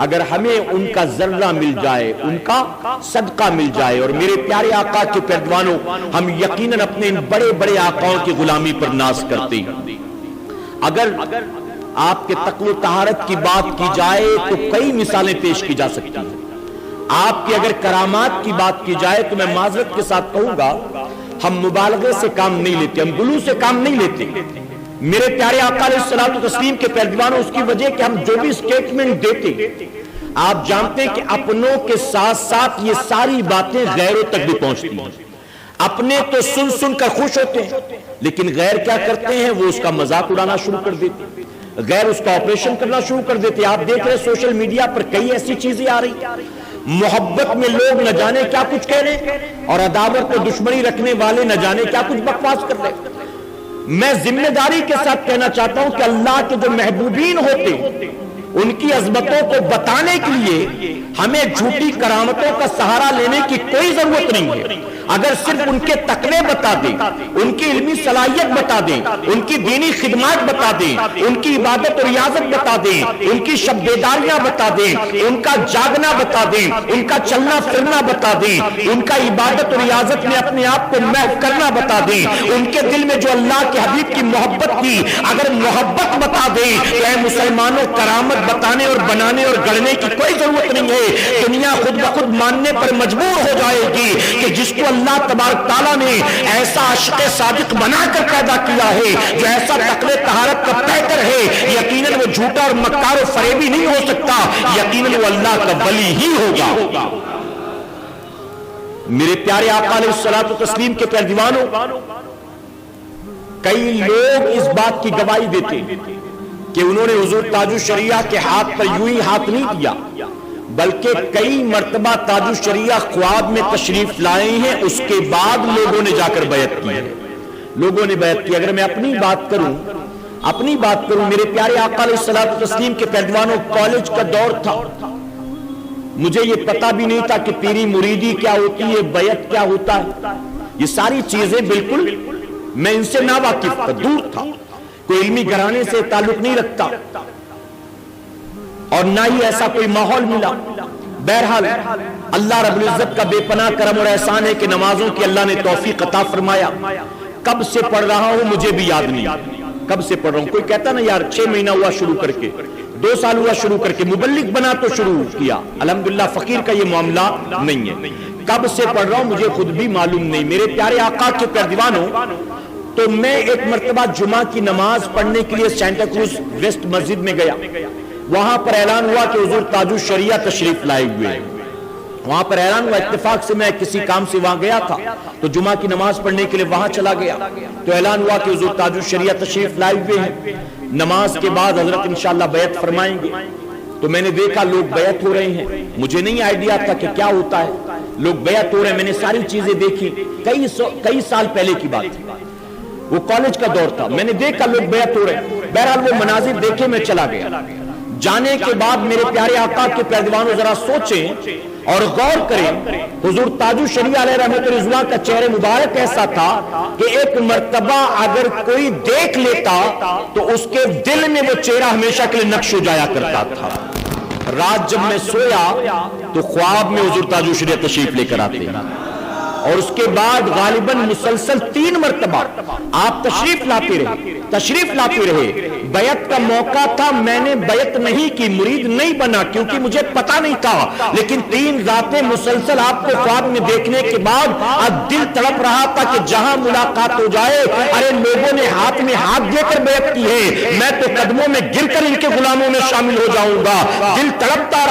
اگر ہمیں ان کا ذرہ مل جائے، ان کا صدقہ مل جائے۔ اور میرے پیارے آقا کے پیروانوں، ہم یقیناً اپنے ان بڑے بڑے آقاؤں کی غلامی پر ناز کرتے ہیں۔ اگر آپ کے تقوی و طہارت کی بات کی جائے تو کئی مثالیں پیش کی جا سکتی ہیں، آپ کی اگر کرامات کی بات کی جائے تو میں معذرت کے ساتھ کہوں گا ہم مبالغے سے کام نہیں لیتے، ہم گلو سے کام نہیں لیتے۔ میرے پیارے آقا علیہ الصلوۃ والتسلیم کے پیروانوں، اس کی وجہ کہ ہم جو بھی سٹیٹمنٹ دیتے آپ جانتے ہیں کہ اپنوں کے ساتھ ساتھ یہ ساری باتیں غیروں تک بھی پہنچتی ہیں۔ اپنے تو سن سن کر خوش ہوتے ہیں لیکن غیر کیا کرتے ہیں؟ وہ اس کا مذاق اڑانا شروع کر دیتے ہیں۔ غیر اس کا آپریشن کرنا شروع کر دیتے. آپ دیکھ رہے سوشل میڈیا پر کئی ایسی چیزیں آ رہی, محبت میں لوگ نہ جانے کیا کچھ کہہ رہے اور عداوت و دشمنی رکھنے والے نہ جانے کیا کچھ بکواس کر رہے. میں ذمہ داری کے ساتھ کہنا چاہتا ہوں کہ اللہ کے جو محبوبین ہوتے ان کی عظمتوں کو بتانے کے لیے ہمیں جھوٹی کرامتوں کا سہارا لینے کی کوئی ضرورت نہیں ہے. اگر صرف ان کے تقوی بتا دیں, ان کی علمی صلاحیت بتا دیں, ان کی دینی خدمات بتا دیں, ان کی عبادت اور ریاضت بتا دیں, ان کی شب بیداریاں بتا دیں, ان کا جاگنا بتا دیں, ان کا چلنا پھرنا بتا دیں, ان کا عبادت اور ریاضت میں اپنے آپ کو محو کرنا بتا دیں, ان کے دل میں جو اللہ کے حبیب کی محبت کی اگر محبت بتا دیں تو اے مسلمانوں کرامت بتانے اور بنانے اور گڑھنے کی کوئی ضرورت نہیں ہے. دنیا خود بخود ماننے پر مجبور ہو جائے گی کہ جس کو اللہ تبارک تعالیٰ نے ایسا عاشق صادق بنا کر پیدا کیا ہے, جو ایسا تقوی طہارت کا پیکر ہے, یقیناً وہ جھوٹا اور مکار و فریبی نہیں ہو سکتا, یقیناً وہ اللہ کا ولی ہی ہوگا. میرے پیارے آقا علیہ الصلوۃ والتسلیم کے پیارے دیوانوں, کئی لوگ اس بات کی گواہی دیتے کہ انہوں نے حضور تاج الشریعہ کے ہاتھ پر یوں ہی ہاتھ نہیں دیا, بلکہ کئی مرتبہ تاج الشریعہ خواب میں تشریف لائے ہیں, اس کے بعد لوگوں نے جا کر بیعت کی ہے. لوگوں نے بیعت کی. اگر میں اپنی بات کروں میرے پیارے آقا علیہ الصلوۃ والتسلیم کے پیروانوں, کالج کا دور تھا, مجھے یہ پتا بھی نہیں تھا کہ پیری مریدی کیا ہوتی ہے, بیعت کیا ہوتا ہے, یہ ساری چیزیں بالکل میں ان سے ناواقف تھا, دور تھا, کوئی علمی گھرانے سے تعلق نہیں رکھتا اور نہ ہی ایسا کوئی ماحول ملا. بہرحال اللہ رب العزت کا بے پناہ کرم اور احسان ہے کہ نمازوں کی اللہ نے توفیق عطا فرمایا. کب سے پڑھ رہا ہوں مجھے بھی یاد نہیں, کب سے پڑھ رہا ہوں. کوئی کہتا نا یار 6 مہینہ ہوا شروع کر کے, 2 سال ہوا شروع کر کے, مبلغ بنا تو شروع کیا. الحمدللہ فقیر کا یہ معاملہ نہیں ہے. کب سے پڑھ رہا ہوں مجھے خود بھی معلوم نہیں. میرے پیارے آقا کے پیارے دیوانوں, تو میں ایک مرتبہ جمعہ کی نماز پڑھنے کے لیے سینٹا کروز ویسٹ مسجد میں گیا. وہاں پر اعلان ہوا کہ حضور تاج الشریعہ تشریف لائے ہوئے ہیں. وہاں پر اعلان ہوا, اتفاق سے میں کسی کام سے وہاں گیا تھا تو جمعہ کی نماز پڑھنے کے لیے وہاں چلا گیا, تو اعلان ہوا کہ حضور تاج الشریعہ تشریف لائے ہوئے ہیں. نماز کے بعد حضرت انشاءاللہ بیعت فرمائیں گے. تو میں نے دیکھا لوگ بیعت ہو رہے ہیں, مجھے نہیں آئیڈیا تھا کہ کیا ہوتا ہے. لوگ بیعت ہو رہے ہیں, میں نے ساری چیزیں دیکھی. کئی سال پہلے کی بات تھی, وہ کالج کا دور تھا. میں نے دیکھا لوگ بیعت ہو رہے ہیں. بہرحال وہ مناظر دیکھے میں چلا گیا. جانے کے بعد میرے پیارے آقا کے پیارے دیوانوں ذرا سوچیں اور غور کریں, حضور تاج الشریعہ علیہ رحمت رضوان کا چہرہ مبارک ایسا تھا کہ ایک مرتبہ اگر کوئی دیکھ لیتا تو اس کے دل میں وہ چہرہ ہمیشہ کے لیے نقش ہو جایا کرتا تھا. رات جب میں سویا تو خواب میں حضور تاج الشریعہ تشریف لے کر آتے, اور اس کے بعد غالباً مسلسل 3 مرتبہ آپ تشریف لاتے رہے. بیعت کا موقع تھا, میں نے بیعت نہیں کی, مرید نہیں بنا کیونکہ مجھے پتا نہیں تھا, لیکن 3 راتیں مسلسل آپ کو خواب میں دیکھنے کے بعد اب دل تڑپ رہا تھا کہ جہاں ملاقات ہو جائے, ارے لوگوں نے ہاتھ میں ہاتھ دے کر بیعت کی ہے, میں تو قدموں میں گر کر ان کے غلاموں میں شامل ہو جاؤں گا. دل تڑپتا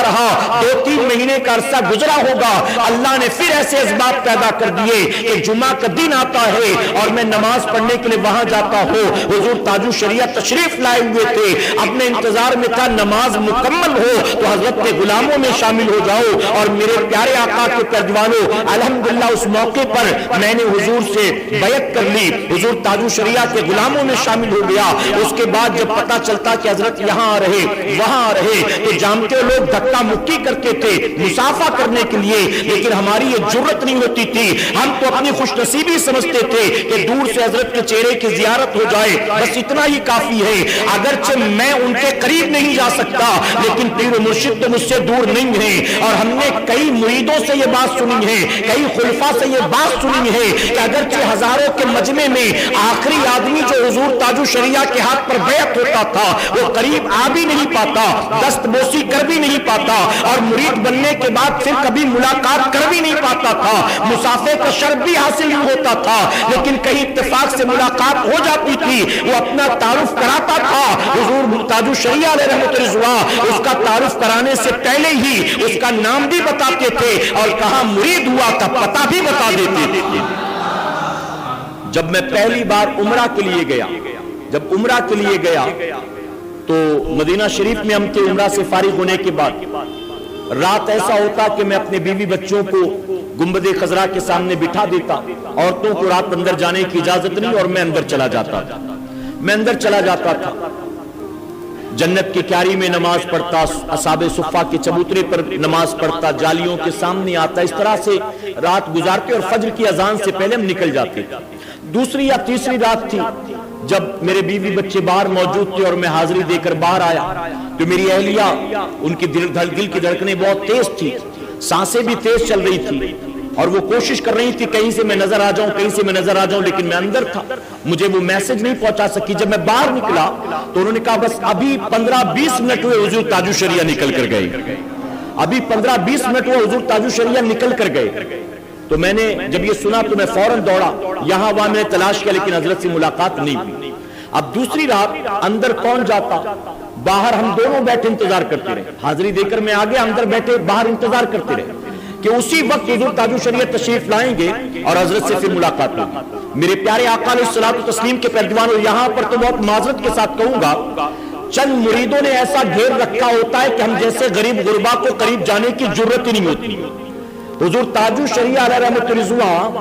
رہا. 2-3 مہینے کا عرصہ گزرا ہوگا, اللہ نے پھر ایسے اسباب پیدا کر دیے کہ جمعہ کا دن آتا ہے اور میں نماز پڑھنے کے لیے وہاں جاتا ہوں. حضور تاج الشریعہ تشریف لائے ہوئے تھے, اپنے انتظار میں تھا نماز مکمل ہو تو حضرت کے غلاموں میں شامل ہو جاؤ. اور میرے پیارے آقا کے پیروانوں, الحمدللہ اس موقع پر میں نے حضور سے بیعت کر لی, حضور تاج الشریعہ کے غلاموں میں شامل ہو گیا. اس کے بعد جب پتا چلتا کہ حضرت یہاں آ رہے وہاں آ رہے تو جانتے لوگ دھکا مکی کرتے تھے مسافہ کرنے کے لیے, لیکن ہماری یہ جرت نہیں ہوتی تھی. ہم تو اپنی خوش نصیبی سمجھتے تھے کہ دور سے حضرت کے چہرے کی زیارت ہو جائے, بس اتنا ہی کافی ہے. اگرچہ میں ان کے قریب نہیں جا سکتا, لیکن پیر و مرشد تو مجھ سے دور نہیں ہے. اور ہم نے کئی مریدوں سے یہ بات سنی ہے, کئی خلفاء سے یہ بات سنی ہے کہ اگرچہ ہزاروں کے مجمع میں آخری آدمی جو حضور تاج الشریعہ کے ہاتھ پر بیعت ہوتا تھا وہ قریب آ بھی نہیں پاتا, دست بوسی کر بھی نہیں پاتا, اور مرید بننے کے بعد پھر کبھی ملاقات کر بھی نہیں پاتا تھا, مسافے کا شرف بھی حاصل نہیں ہوتا تھا. لیکن کہیں اتفاق سے ملاقات ہو جاتی تھی, وہ اپنا تعارف کراتا تھا. حضور تاج الشریعہ علیہ رحمت رضوان اس کا تعارف کرانے سے پہلے ہی اس کا نام بھی بتاتے تھے اور کہاں مرید ہوا تھا پتہ بھی بتا دیتے تھے. جب میں پہلی بار عمرہ کے لیے گیا تو مدینہ شریف میں ہم تھے عمرہ سے فارغ ہونے کے بعد رات ایسا ہوتا کہ میں اپنے بیوی بچوں کو گنبد خضرا کے سامنے بٹھا دیتا، عورتوں کو رات اندر جانے کی اجازت نہیں، اور میں اندر چلا جاتا تھا جنت کی کیاری میں نماز پڑھتا، اصحاب صفہ کے چبوترے پر نماز پڑھتا، جالیوں کے سامنے آتا، اس طرح سے رات گزارتے اور فجر کی اذان سے پہلے ہم نکل جاتے۔ دوسری یا تیسری رات تھی جب میرے بیوی بچے باہر موجود تھے اور میں حاضری دے کر باہر آیا تو میری اہلیہ، ان کی دل کی دھڑکنیں بہت تیز تھی، سانسیں بھی تیز چل رہی تھی، اور وہ کوشش کر رہی تھی کہیں سے میں نظر آ جاؤں، لیکن میں اندر تھا، مجھے وہ میسج نہیں پہنچا سکی۔ جب میں باہر نکلا تو انہوں نے کہا بس ابھی 15-20 منٹ ہوئے حضور تاج الشریعہ نکل کر گئے، ابھی 15-20 منٹ ہوئے حضور تاج الشریعہ نکل کر گئے۔ تو میں نے جب یہ سنا تو میں فوراً دوڑا، یہاں وہاں میں نے تلاش کیا، لیکن حضرت سے ملاقات نہیں ہوئی۔ اب دوسری رات اندر کون جاتا، باہر ہم دونوں بیٹھے انتظار کرتے رہے، حاضری دے کر میں آگے، اندر بیٹھے باہر انتظار کرتے رہے کہ اسی وقت حضور تاج الشریعہ تشریف لائیں گے اور حضرت سے پھر ملاقات ہوگی۔ میرے پیارے آقا علیہ الصلوۃ والتسلیم کے پیروانوں، یہاں پر تو بہت معذرت کے ساتھ کہوں گا، چند مریدوں نے ایسا گھیر رکھا ہوتا ہے کہ ہم جیسے غریب غربا کو قریب جانے کی جرت ہی نہیں ہوتی۔ حضور تاج الشریعہ علیہ رحمۃ الرضوان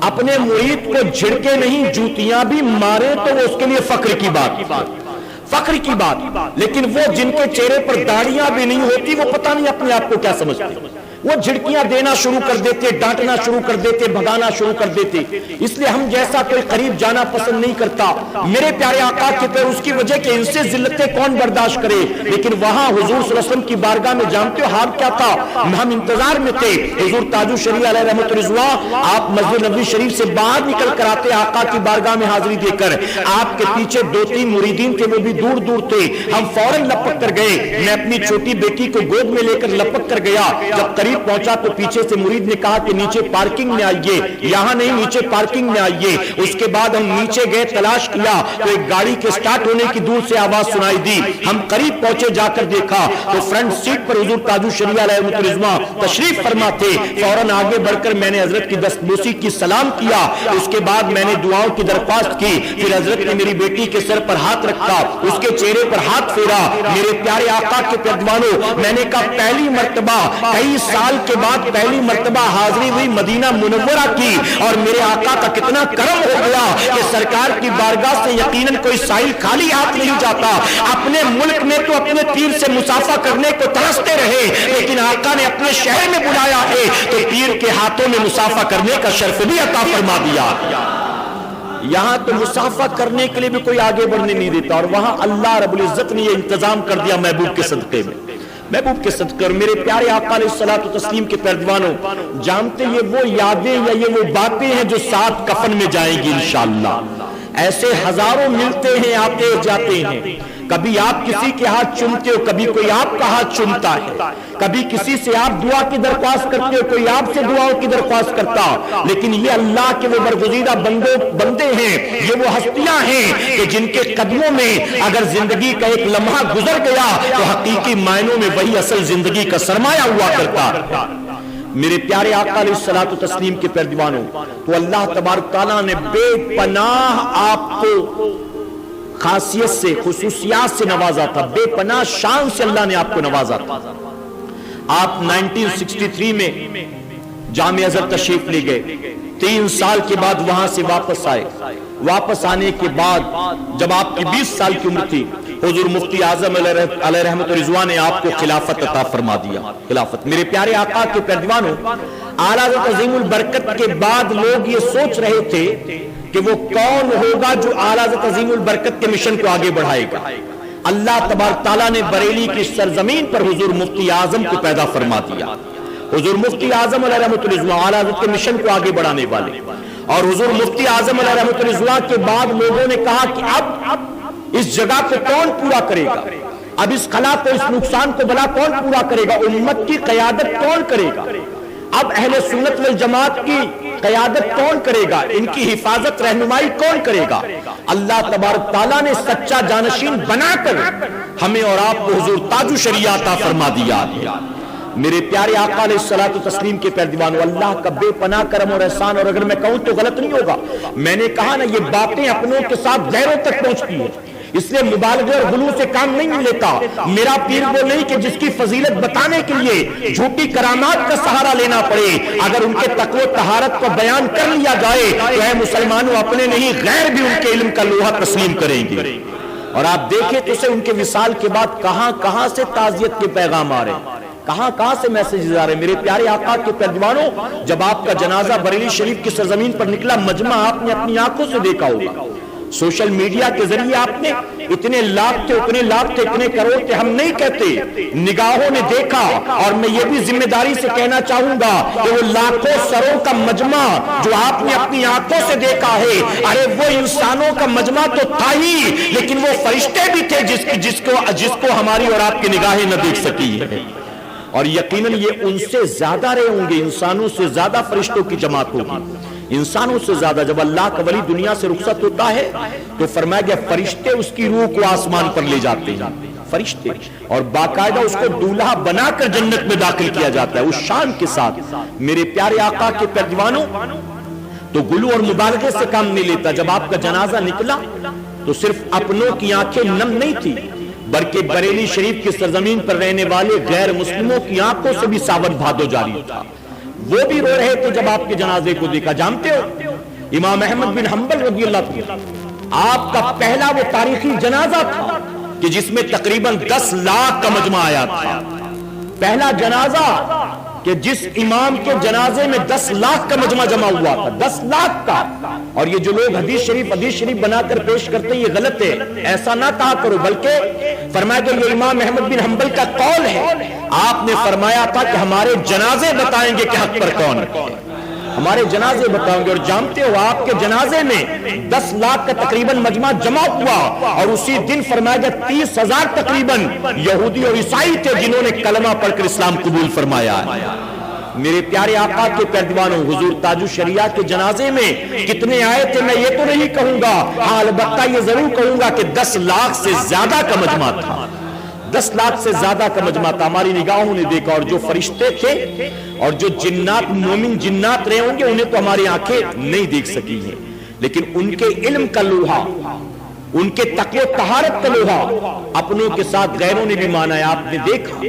اپنے مرید کو جھڑکے نہیں، جوتیاں بھی مارے تو وہ اس کے لیے فخر کی بات، لیکن وہ جن کے چہرے پر داڑیاں بھی نہیں ہوتی، وہ پتہ نہیں اپنے آپ کو کیا سمجھتے، وہ جھڑکیاں دینا شروع کر دیتے، ڈانٹنا شروع کر دیتے، بھگانا شروع کر دیتے۔ اس لیے ہم جیسا کوئی قریب جانا پسند نہیں کرتا۔ میرے پیارے آقا کے پیر اس کی وجہ کہ ان سے ذلتیں کون برداشت کرے، لیکن وہاں حضور صلی اللہ علیہ وسلم کی بارگاہ میں جانتے ہو حال کیا تھا، ہم انتظار میں تھے۔ حضور تاج الشریعہ علیہ رحمۃ الرضوان آپ مسجد نبوی شریف سے باہر نکل کر آتے، آقا کی بارگاہ میں حاضری دے کر، آپ کے پیچھے 2-3 مریدین تھے، وہ بھی دور دور تھے۔ ہم فوراً لپک کر گئے، میں اپنی چھوٹی بیٹی کو گود میں لے کر لپک کر گیا۔ جب قریب پہنچا تو پیچھے سے مرید نے کہا کہ نیچے پارکنگ میں آئیے، یہاں نہیں نیچے پارکنگ میں آئیے۔ اس کے بعد ہم نیچے گئے، تلاش کیا تو ایک گاڑی کے سٹارٹ ہونے کی دور سے آواز سنائی دی۔ ہم قریب پہنچے، جا کر دیکھا تو فرنٹ سیٹ پر حضور تاج الشریعہ علیہ الرضوان تشریف فرما تھے۔ فوراً آگے بڑھ کر میں نے حضرت کی دستبوسی کی سلام کیا، اس کے بعد میں نے دعاؤں کی درخواست کی، پھر حضرت نے میری بیٹی کے سر پر ہاتھ رکھا، اس کے چہرے پر ہاتھ پھیرا۔ میرے پیارے آقا کے پیروانوں، میں نے کہا پہلی مرتبہ کئی سال کے بعد پہلی مرتبہ حاضری ہوئی مدینہ منورہ کی، اور میرے آقا کا کتنا کرم ہو گیا کہ سرکار کی بارگاہ سے یقیناً کوئی سائل خالی ہاتھ نہیں جاتا۔ اپنے ملک میں تو اپنے پیر سے مسافہ کرنے کو ترستے رہے، لیکن آقا نے اپنے شہر میں بلایا ہے تو پیر کے ہاتھوں میں مسافہ کرنے کا شرف بھی عطا فرما دیا۔ یہاں تو مسافہ کرنے کے لیے بھی کوئی آگے بڑھنے نہیں دیتا، اور وہاں اللہ رب العزت نے یہ انتظام کر دیا محبوب کے صدقے میں، محبوب کے صدقے۔ اور میرے پیارے آقا علیہ الصلوۃ والتسلیم کے پیروانوں، جانتے یہ وہ یادیں یا یہ وہ باتیں ہیں جو ساتھ کفن میں جائیں گی انشاءاللہ۔ ایسے ہزاروں ملتے ہیں، آتے جاتے ہیں، کبھی آپ کسی کے ہاتھ چومتے ہو، کبھی کوئی آپ کا ہاتھ چومتا ہے، کبھی کسی سے آپ دعا کی درخواست کرتے ہو، کوئی آپ سے دعاؤں کی درخواست کرتا، لیکن یہ اللہ کے وہ برگزیدہ بندے ہیں، یہ وہ ہستیاں ہیں کہ جن کے قدموں میں اگر زندگی کا ایک لمحہ گزر گیا تو حقیقی معنوں میں وہی اصل زندگی کا سرمایہ ہوا کرتا۔ میرے پیارے آقا علیہ الصلوۃ والتسلیم کے پیروانوں، تو اللہ تبارک تعالیٰ نے بے پناہ آپ کو خاصیت سے، خصوصیات سے نوازا تھا، بے پناہ شان سے اللہ نے آپ کو نوازا تھا۔ آپ 1963 میں جامع ازہر تشریف لے گئے، 3 سال کے بعد وہاں سے واپس آئے۔ واپس آنے کے بعد جب آپ کی 20 سال کی عمر تھی، حضور مفتی اعظم علیہ رحمۃ الرضوان نے آپ کو خلافت عطا فرما دیا۔ خلافت، میرے پیارے آقا کے پیروانوں، اعلیٰ حضرت عظیم البرکت کے بعد لوگ یہ سوچ رہے تھے کہ وہ کون ہوگا جو اعلیٰ حضرت عظیم البرکت کے مشن کو آگے بڑھائے گا۔ اللہ تبارک تعالیٰ نے بریلی کی سرزمین پر حضور مفتی اعظم کو پیدا فرما دیا۔ حضور مفتی اعظم علیہ رحمۃ الرضوان اعلیٰ حضرت کے مشن کو آگے بڑھانے والے، اور حضور مفتی اعظم علیہ رحمۃ الرضوان کے بعد لوگوں نے کہا کہ اب اس جگہ کو کون پورا کرے گا، اب اس خلا کو، اس نقصان کو بلا کون پورا کرے گا، امت کی قیادت کون کرے گا، اب اہل سنت والجماعت کی قیادت کون کرے گا، ان کی حفاظت رہنمائی کون کرے گا۔ اللہ تبارک تعالیٰ نے سچا جانشین بنا کر ہمیں اور آپ کو حضور تاج الشریعہ عطا فرما دیا۔ میرے پیارے آقا علیہ الصلوۃ والتسلیم کے پیروانوں، اللہ کا بے پناہ کرم اور احسان، اور اگر میں کہوں تو غلط نہیں ہوگا، میں نے کہا نا یہ باتیں اپنوں کے ساتھ غیروں تک پہنچتی ہیں۔ اس لیے مبالغے اور غلو سے کام نہیں لیتا. میرا پیر وہ نہیں کہ جس کی فضیلت بتانے کے لیے جھوٹی کرامات کا سہارا لینا پڑے. اگر ان کے تقوی و طہارت کو بیان کر لیا جائے تو اے مسلمانوں اپنے نہیں غیر بھی ان کے علم کا لوہا تسلیم کریں گے. اور آپ دیکھیں تو اسے ان کے وصال کے بعد کہاں کہاں سے تعزیت کے پیغام آ رہے ہیں, کہاں کہاں سے میسیجز آ رہے ہیں. میرے پیارے آقا کے پیروانوں, جب آپ کا جنازہ بریلی شریف کی سرزمین پر نکلا, مجمع آپ نے اپنی آنکھوں سے دیکھا ہوگا, سوشل میڈیا کے ذریعے آپ نے اتنے لاکھ تھے, اتنے لاکھ تھے, اتنے کروڑ تھے, ہم نہیں کہتے, نگاہوں نے دیکھا. اور میں یہ بھی ذمہ داری سے کہنا چاہوں گا کہ وہ لاکھوں سروں کا مجمع جو آپ نے اپنی آنکھوں سے دیکھا ہے, ارے وہ انسانوں کا مجمع تو تھا ہی, لیکن وہ فرشتے بھی تھے جس کو ہماری اور آپ کی نگاہیں نہ دیکھ سکی ہے. اور یقیناً یہ ان سے زیادہ رہے ہوں گے, انسانوں سے زیادہ فرشتوں کی جماعت ہوگی, انسانوں سے زیادہ. جب اللہ کا ولی دنیا سے رخصت ہوتا ہے تو فرمایا گیا فرشتے اس کی روح کو آسمان پر لے جاتے ہیں, فرشتے, اور باقاعدہ اس کو دولہا بنا کر جنت میں داخل کیا جاتا ہے اس شان کے ساتھ. میرے پیارے آقا کے پیروانوں, تو غلو اور مبالغے سے کام نہیں لیتا. جب آپ کا جنازہ نکلا تو صرف اپنوں کی آنکھیں نم نہیں تھی, بلکہ بریلی شریف کی سرزمین پر رہنے والے غیر مسلموں کی آنکھوں سے بھی ساون بھادو جاری تھا. وہ بھی رو رہے تھے جب آپ کے جنازے کو دیکھا. جانتے ہو امام احمد بن حنبل رضی اللہ عنہ, آپ کا پہلا وہ تاریخی جنازہ تھا کہ جس میں تقریباً 10 لاکھ کا مجمع آیا تھا. پہلا جنازہ کہ جس امام کے جنازے میں 10 لاکھ کا مجمع جمع ہوا تھا, 10 لاکھ کا. اور یہ جو لوگ حدیث شریف بنا کر پیش کرتے ہیں یہ غلط ہے, ایسا نہ کہا کرو. بلکہ فرمایا کہ یہ امام احمد بن حنبل کا قول ہے. آپ نے فرمایا تھا کہ ہمارے جنازے بتائیں گے کہ حق پر کون ہے, ہمارے جنازے بتائیں گے. اور جانتے ہو آپ کے جنازے میں 10 لاکھ کا تقریباً مجمع جمع ہوا, اور اسی دن فرمایا گیا 30,000 تقریباً یہودی اور عیسائی تھے جنہوں نے کلمہ پڑھ کر اسلام قبول فرمایا ہے. میرے پیارے آقا کے پیروانوں, حضور تاج الشریعہ کے جنازے میں کتنے آئے تھے میں یہ تو نہیں کہوں گا, ہاں البتہ یہ ضرور کہوں گا کہ 10 لاکھ سے زیادہ کا مجمع تھا, 10 لاکھ سے زیادہ کا مجمع تھا. ہماری نگاہوں نے دیکھا. اور جو فرشتے تھے اور جو جنات, مومن جنات رہے ہوں گے, انہیں تو ہماری آنکھیں نہیں دیکھ سکی ہیں, لیکن ان کے علم کا لوہا, ان کے تقوی و طہارت کا لوہا اپنوں کے ساتھ غیروں نے بھی مانا ہے. آپ نے دیکھا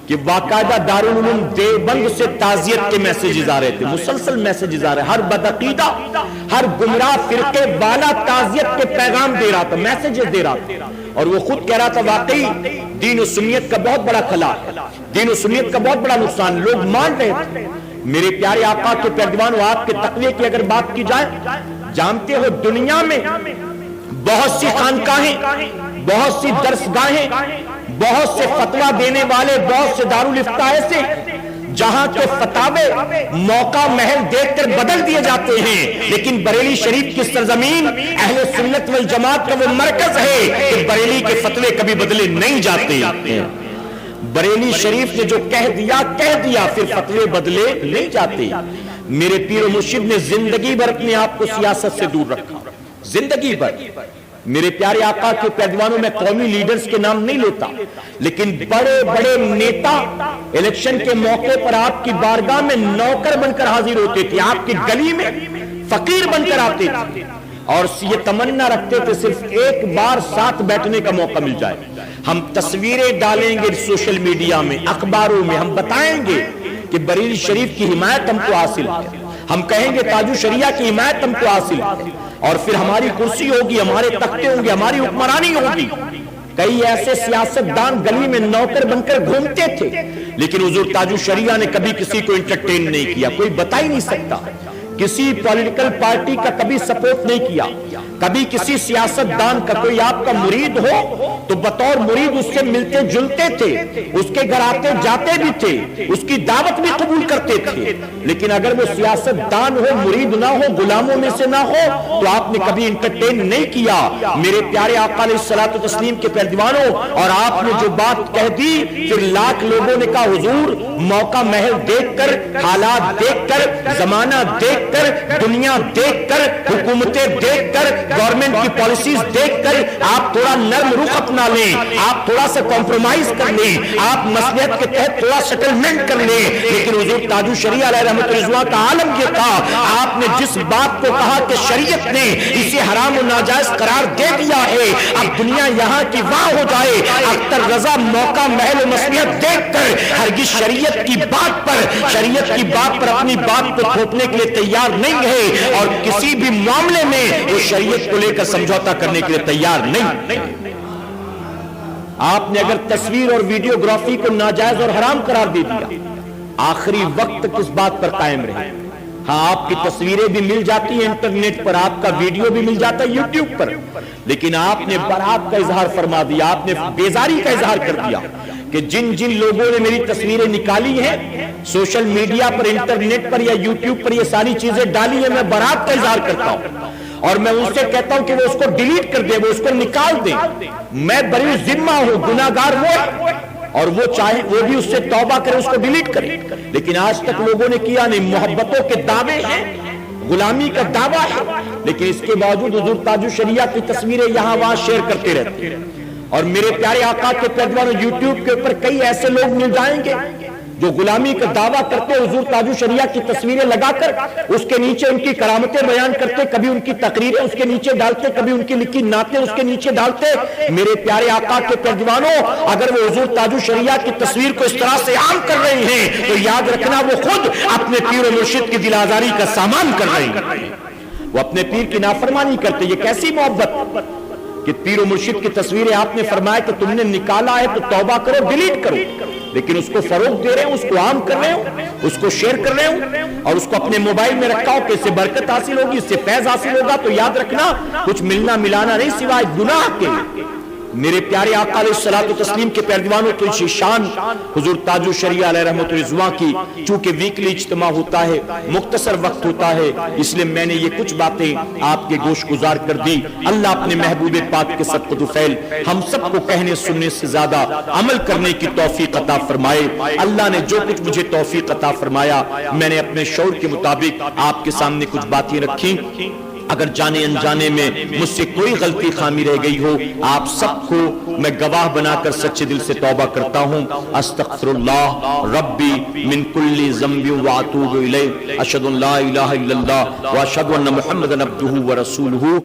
کہ باقاعدہ دارالعلوم دیوبند سے تعزیت کے میسیجز آ رہے تھے, مسلسل میسیجز آ رہے, ہر بدعقیدہ, ہر گمراہ فرقے والا تعزیت کے پیغام دے رہا تھا, میسیجز دے رہا تھا. اور وہ خود کہہ رہا تھا واقعی دین و سنیت کا بہت بڑا خلا ہے, دین و سنیت کا بہت بڑا نقصان, لوگ مان رہے تھے. میرے پیارے آقا کے پیروانوں, آپ کے تقوی کی اگر بات کی جائے, جانتے ہو دنیا میں بہت سی خانقاہیں, بہت سی درسگاہیں, بہت سے فتویٰ دینے والے, بہت سے دارالفتاء ایسے جہاں کے فتاوے موقع محل دیکھ کر بدل دیے جاتے ہیں, لیکن بریلی شریف کی سرزمین اہل سنت والجماعت کا وہ مرکز ہے کہ بریلی کے فتوے کبھی بدلے نہیں جاتے. بریلی شریف نے جو کہہ دیا, پھر فتوے بدلے نہیں جاتے. میرے پیر و مرشد نے زندگی بھر اپنے آپ کو سیاست سے دور رکھا, زندگی بھر. میرے پیارے آقا کے پیروانوں میں قومی لیڈرز کے نام نہیں لیتا, لیکن بڑے بڑے نیتا الیکشن کے موقع پر آپ کی بارگاہ میں نوکر بن کر حاضر ہوتے تھے, آپ کی گلی میں فقیر بن کر آتے تھے, اور یہ تمنا رکھتے تھے صرف ایک بار ساتھ بیٹھنے کا موقع مل جائے. ہم تصویریں ڈالیں گے سوشل میڈیا میں, اخباروں میں, ہم بتائیں گے کہ بریلی شریف کی حمایت ہم کو حاصل ہے, ہم کہیں گے تاج الشریعہ کی حمایت ہم کو حاصل ہے, اور پھر ہماری کرسی ہوگی, ہمارے تختے ہوں گے, ہماری حکمرانی ہوگی. کئی ایسے سیاستدان گلی میں نوکر بن کر گھومتے تھے, لیکن حضور تاج الشریعہ نے کبھی کسی کو انٹرٹین نہیں کیا. کوئی بتا ہی نہیں سکتا, کسی پولیٹیکل پارٹی کا کبھی سپورٹ نہیں کیا, کبھی کسی سیاستدان کا. کوئی آپ کا مرید ہو تو بطور مرید اس سے ملتے جلتے تھے, اس کے گھر آتے جاتے بھی تھے, اس کی دعوت بھی قبول کرتے تھے, لیکن اگر وہ سیاستدان ہو, مرید نہ ہو, غلاموں میں سے نہ ہو, تو آپ نے کبھی انٹرٹین نہیں کیا. میرے پیارے آقا علیہ الصلوۃ والتسلیم کے پیروانوں, اور آپ نے جو بات کہہ دی, پھر لاکھ لوگوں نے کہا حضور موقع محل دیکھ کر, حالات دیکھ کر, زمانہ دیکھ کر, دنیا دیکھ کر, حکومتیں دیکھ کر, گورنمنٹ کی پالیسیز دیکھ کر آپ تھوڑا نرم رخ اپنا بنا لیں, آپ تھوڑا سا کمپرومائز کر لیں, آپ مصلحت کے تحت تھوڑا سیٹلمنٹ کر لیں, لیکن حضور تاج الشریعہ علیہ رحمۃ رضوان کا عالم یہ تھا, آپ نے جس بات کو کہا کہ شریعت نے اسے حرام و ناجائز قرار دے دیا ہے, اب دنیا یہاں کی وہاں ہو جائے, اختر رضا موقع محل و مصلحت دیکھ کر ہرگز شریعت کی بات پر اپنی بات کو تھوپنے کے لیے تیار نہیں ہے, اور کسی بھی معاملے میں وہ شریعت کو لے کر سمجھوتا کرنے کے لیے تیار نہیں. آپ نے اگر تصویر اور ویڈیوگرافی کو ناجائز اور حرام قرار دے دیا, آخری وقت کس بات پر قائم رہے؟ ہاں, آپ کی تصویریں بھی مل جاتی ہیں انٹرنیٹ پر, آپ کا ویڈیو بھی مل جاتا ہے یوٹیوب پر, لیکن آپ نے برات کا اظہار فرما دیا, آپ نے بیزاری کا اظہار کر دیا کہ جن لوگوں نے میری تصویریں نکالی ہیں سوشل میڈیا پر, انٹرنیٹ پر یا یوٹیوب پر یہ ساری چیزیں ڈالی ہیں, میں برات کا اظہار کرتا ہوں اور میں ان سے کہتا ہوں کہ وہ اس کو ڈیلیٹ کر دیں, وہ اس کو نکال دیں. میں بری ذمہ ہوں, گناہگار وہ, اور وہ چاہے وہ بھی اس سے توبہ کرے, اس کو ڈیلیٹ کرے, لیکن آج تک لوگوں نے کیا نہیں. محبتوں کے دعوے ہیں, غلامی کا دعویٰ ہے, لیکن اس کے باوجود حضور تاج الشریعہ کی تصویریں یہاں وہاں شیئر کرتے رہتے ہیں. اور میرے پیارے آقا کے پیروانوں, یوٹیوب کے اوپر کئی ایسے لوگ مل جائیں گے جو غلامی کا دعویٰ کرتے, حضور تاج الشریعہ کی تصویریں لگا کر اس کے نیچے ان کی کرامتیں بیان کرتے, کبھی ان کی تقریریں اس کے نیچے ڈالتے, کبھی ان کی لکھی نعتیں اس کے نیچے ڈالتے. میرے پیارے آقا کے پیروانوں, اگر وہ حضور تاج الشریعہ کی تصویر کو اس طرح سے عام کر رہے ہیں تو یاد رکھنا وہ خود اپنے پیر و مرشد کی دل آزاری کا سامان کر رہے ہیں, وہ اپنے پیر کی نافرمانی کرتے. یہ کیسی محبت کہ پیر و مرشد کی تصویریں آپ نے فرمایا کہ تم نے نکالا ہے تو توبہ کرو, ڈیلیٹ کرو, لیکن اس کو فروغ دے رہے ہوں, اس کو عام کر رہے ہوں, اس کو شیئر کر رہے ہوں, اور اس کو اپنے موبائل میں رکھا ہو کہ اس سے برکت حاصل ہوگی, اس سے فیض حاصل ہوگا, تو یاد رکھنا کچھ ملنا ملانا نہیں سوائے گناہ کے. میرے پیارے آقا علیہ الصلوۃ والتسلیم کے پیروانوں تو اسی شان حضور تاج الشریعہ علیہ رحمۃ رضوان کی, چونکہ ویکلی اجتماع ہوتا ہے, مختصر وقت ہوتا ہے, اس لیے میں نے یہ کچھ باتیں آپ کے گوش گزار کر دی. اللہ اپنے محبوب پاک کے صدقۃ فعل ہم سب کو کہنے سننے سے زیادہ عمل کرنے کی توفیق عطا فرمائے. اللہ نے جو کچھ مجھے توفیق عطا فرمایا, میں نے اپنے شعور کے مطابق آپ کے سامنے کچھ باتیں رکھی. اگر جانے انجانے میں مجھ سے کوئی غلطی خامی رہ گئی ہو, آپ سب کو میں گواہ بنا کر سچے دل سے توبہ کرتا ہوں. استغفر اللہ ربی من کل ذنب واتوب الیہ. اشہد ان لا الہ الا اللہ واشہد ان محمدا عبدہ ورسولہ.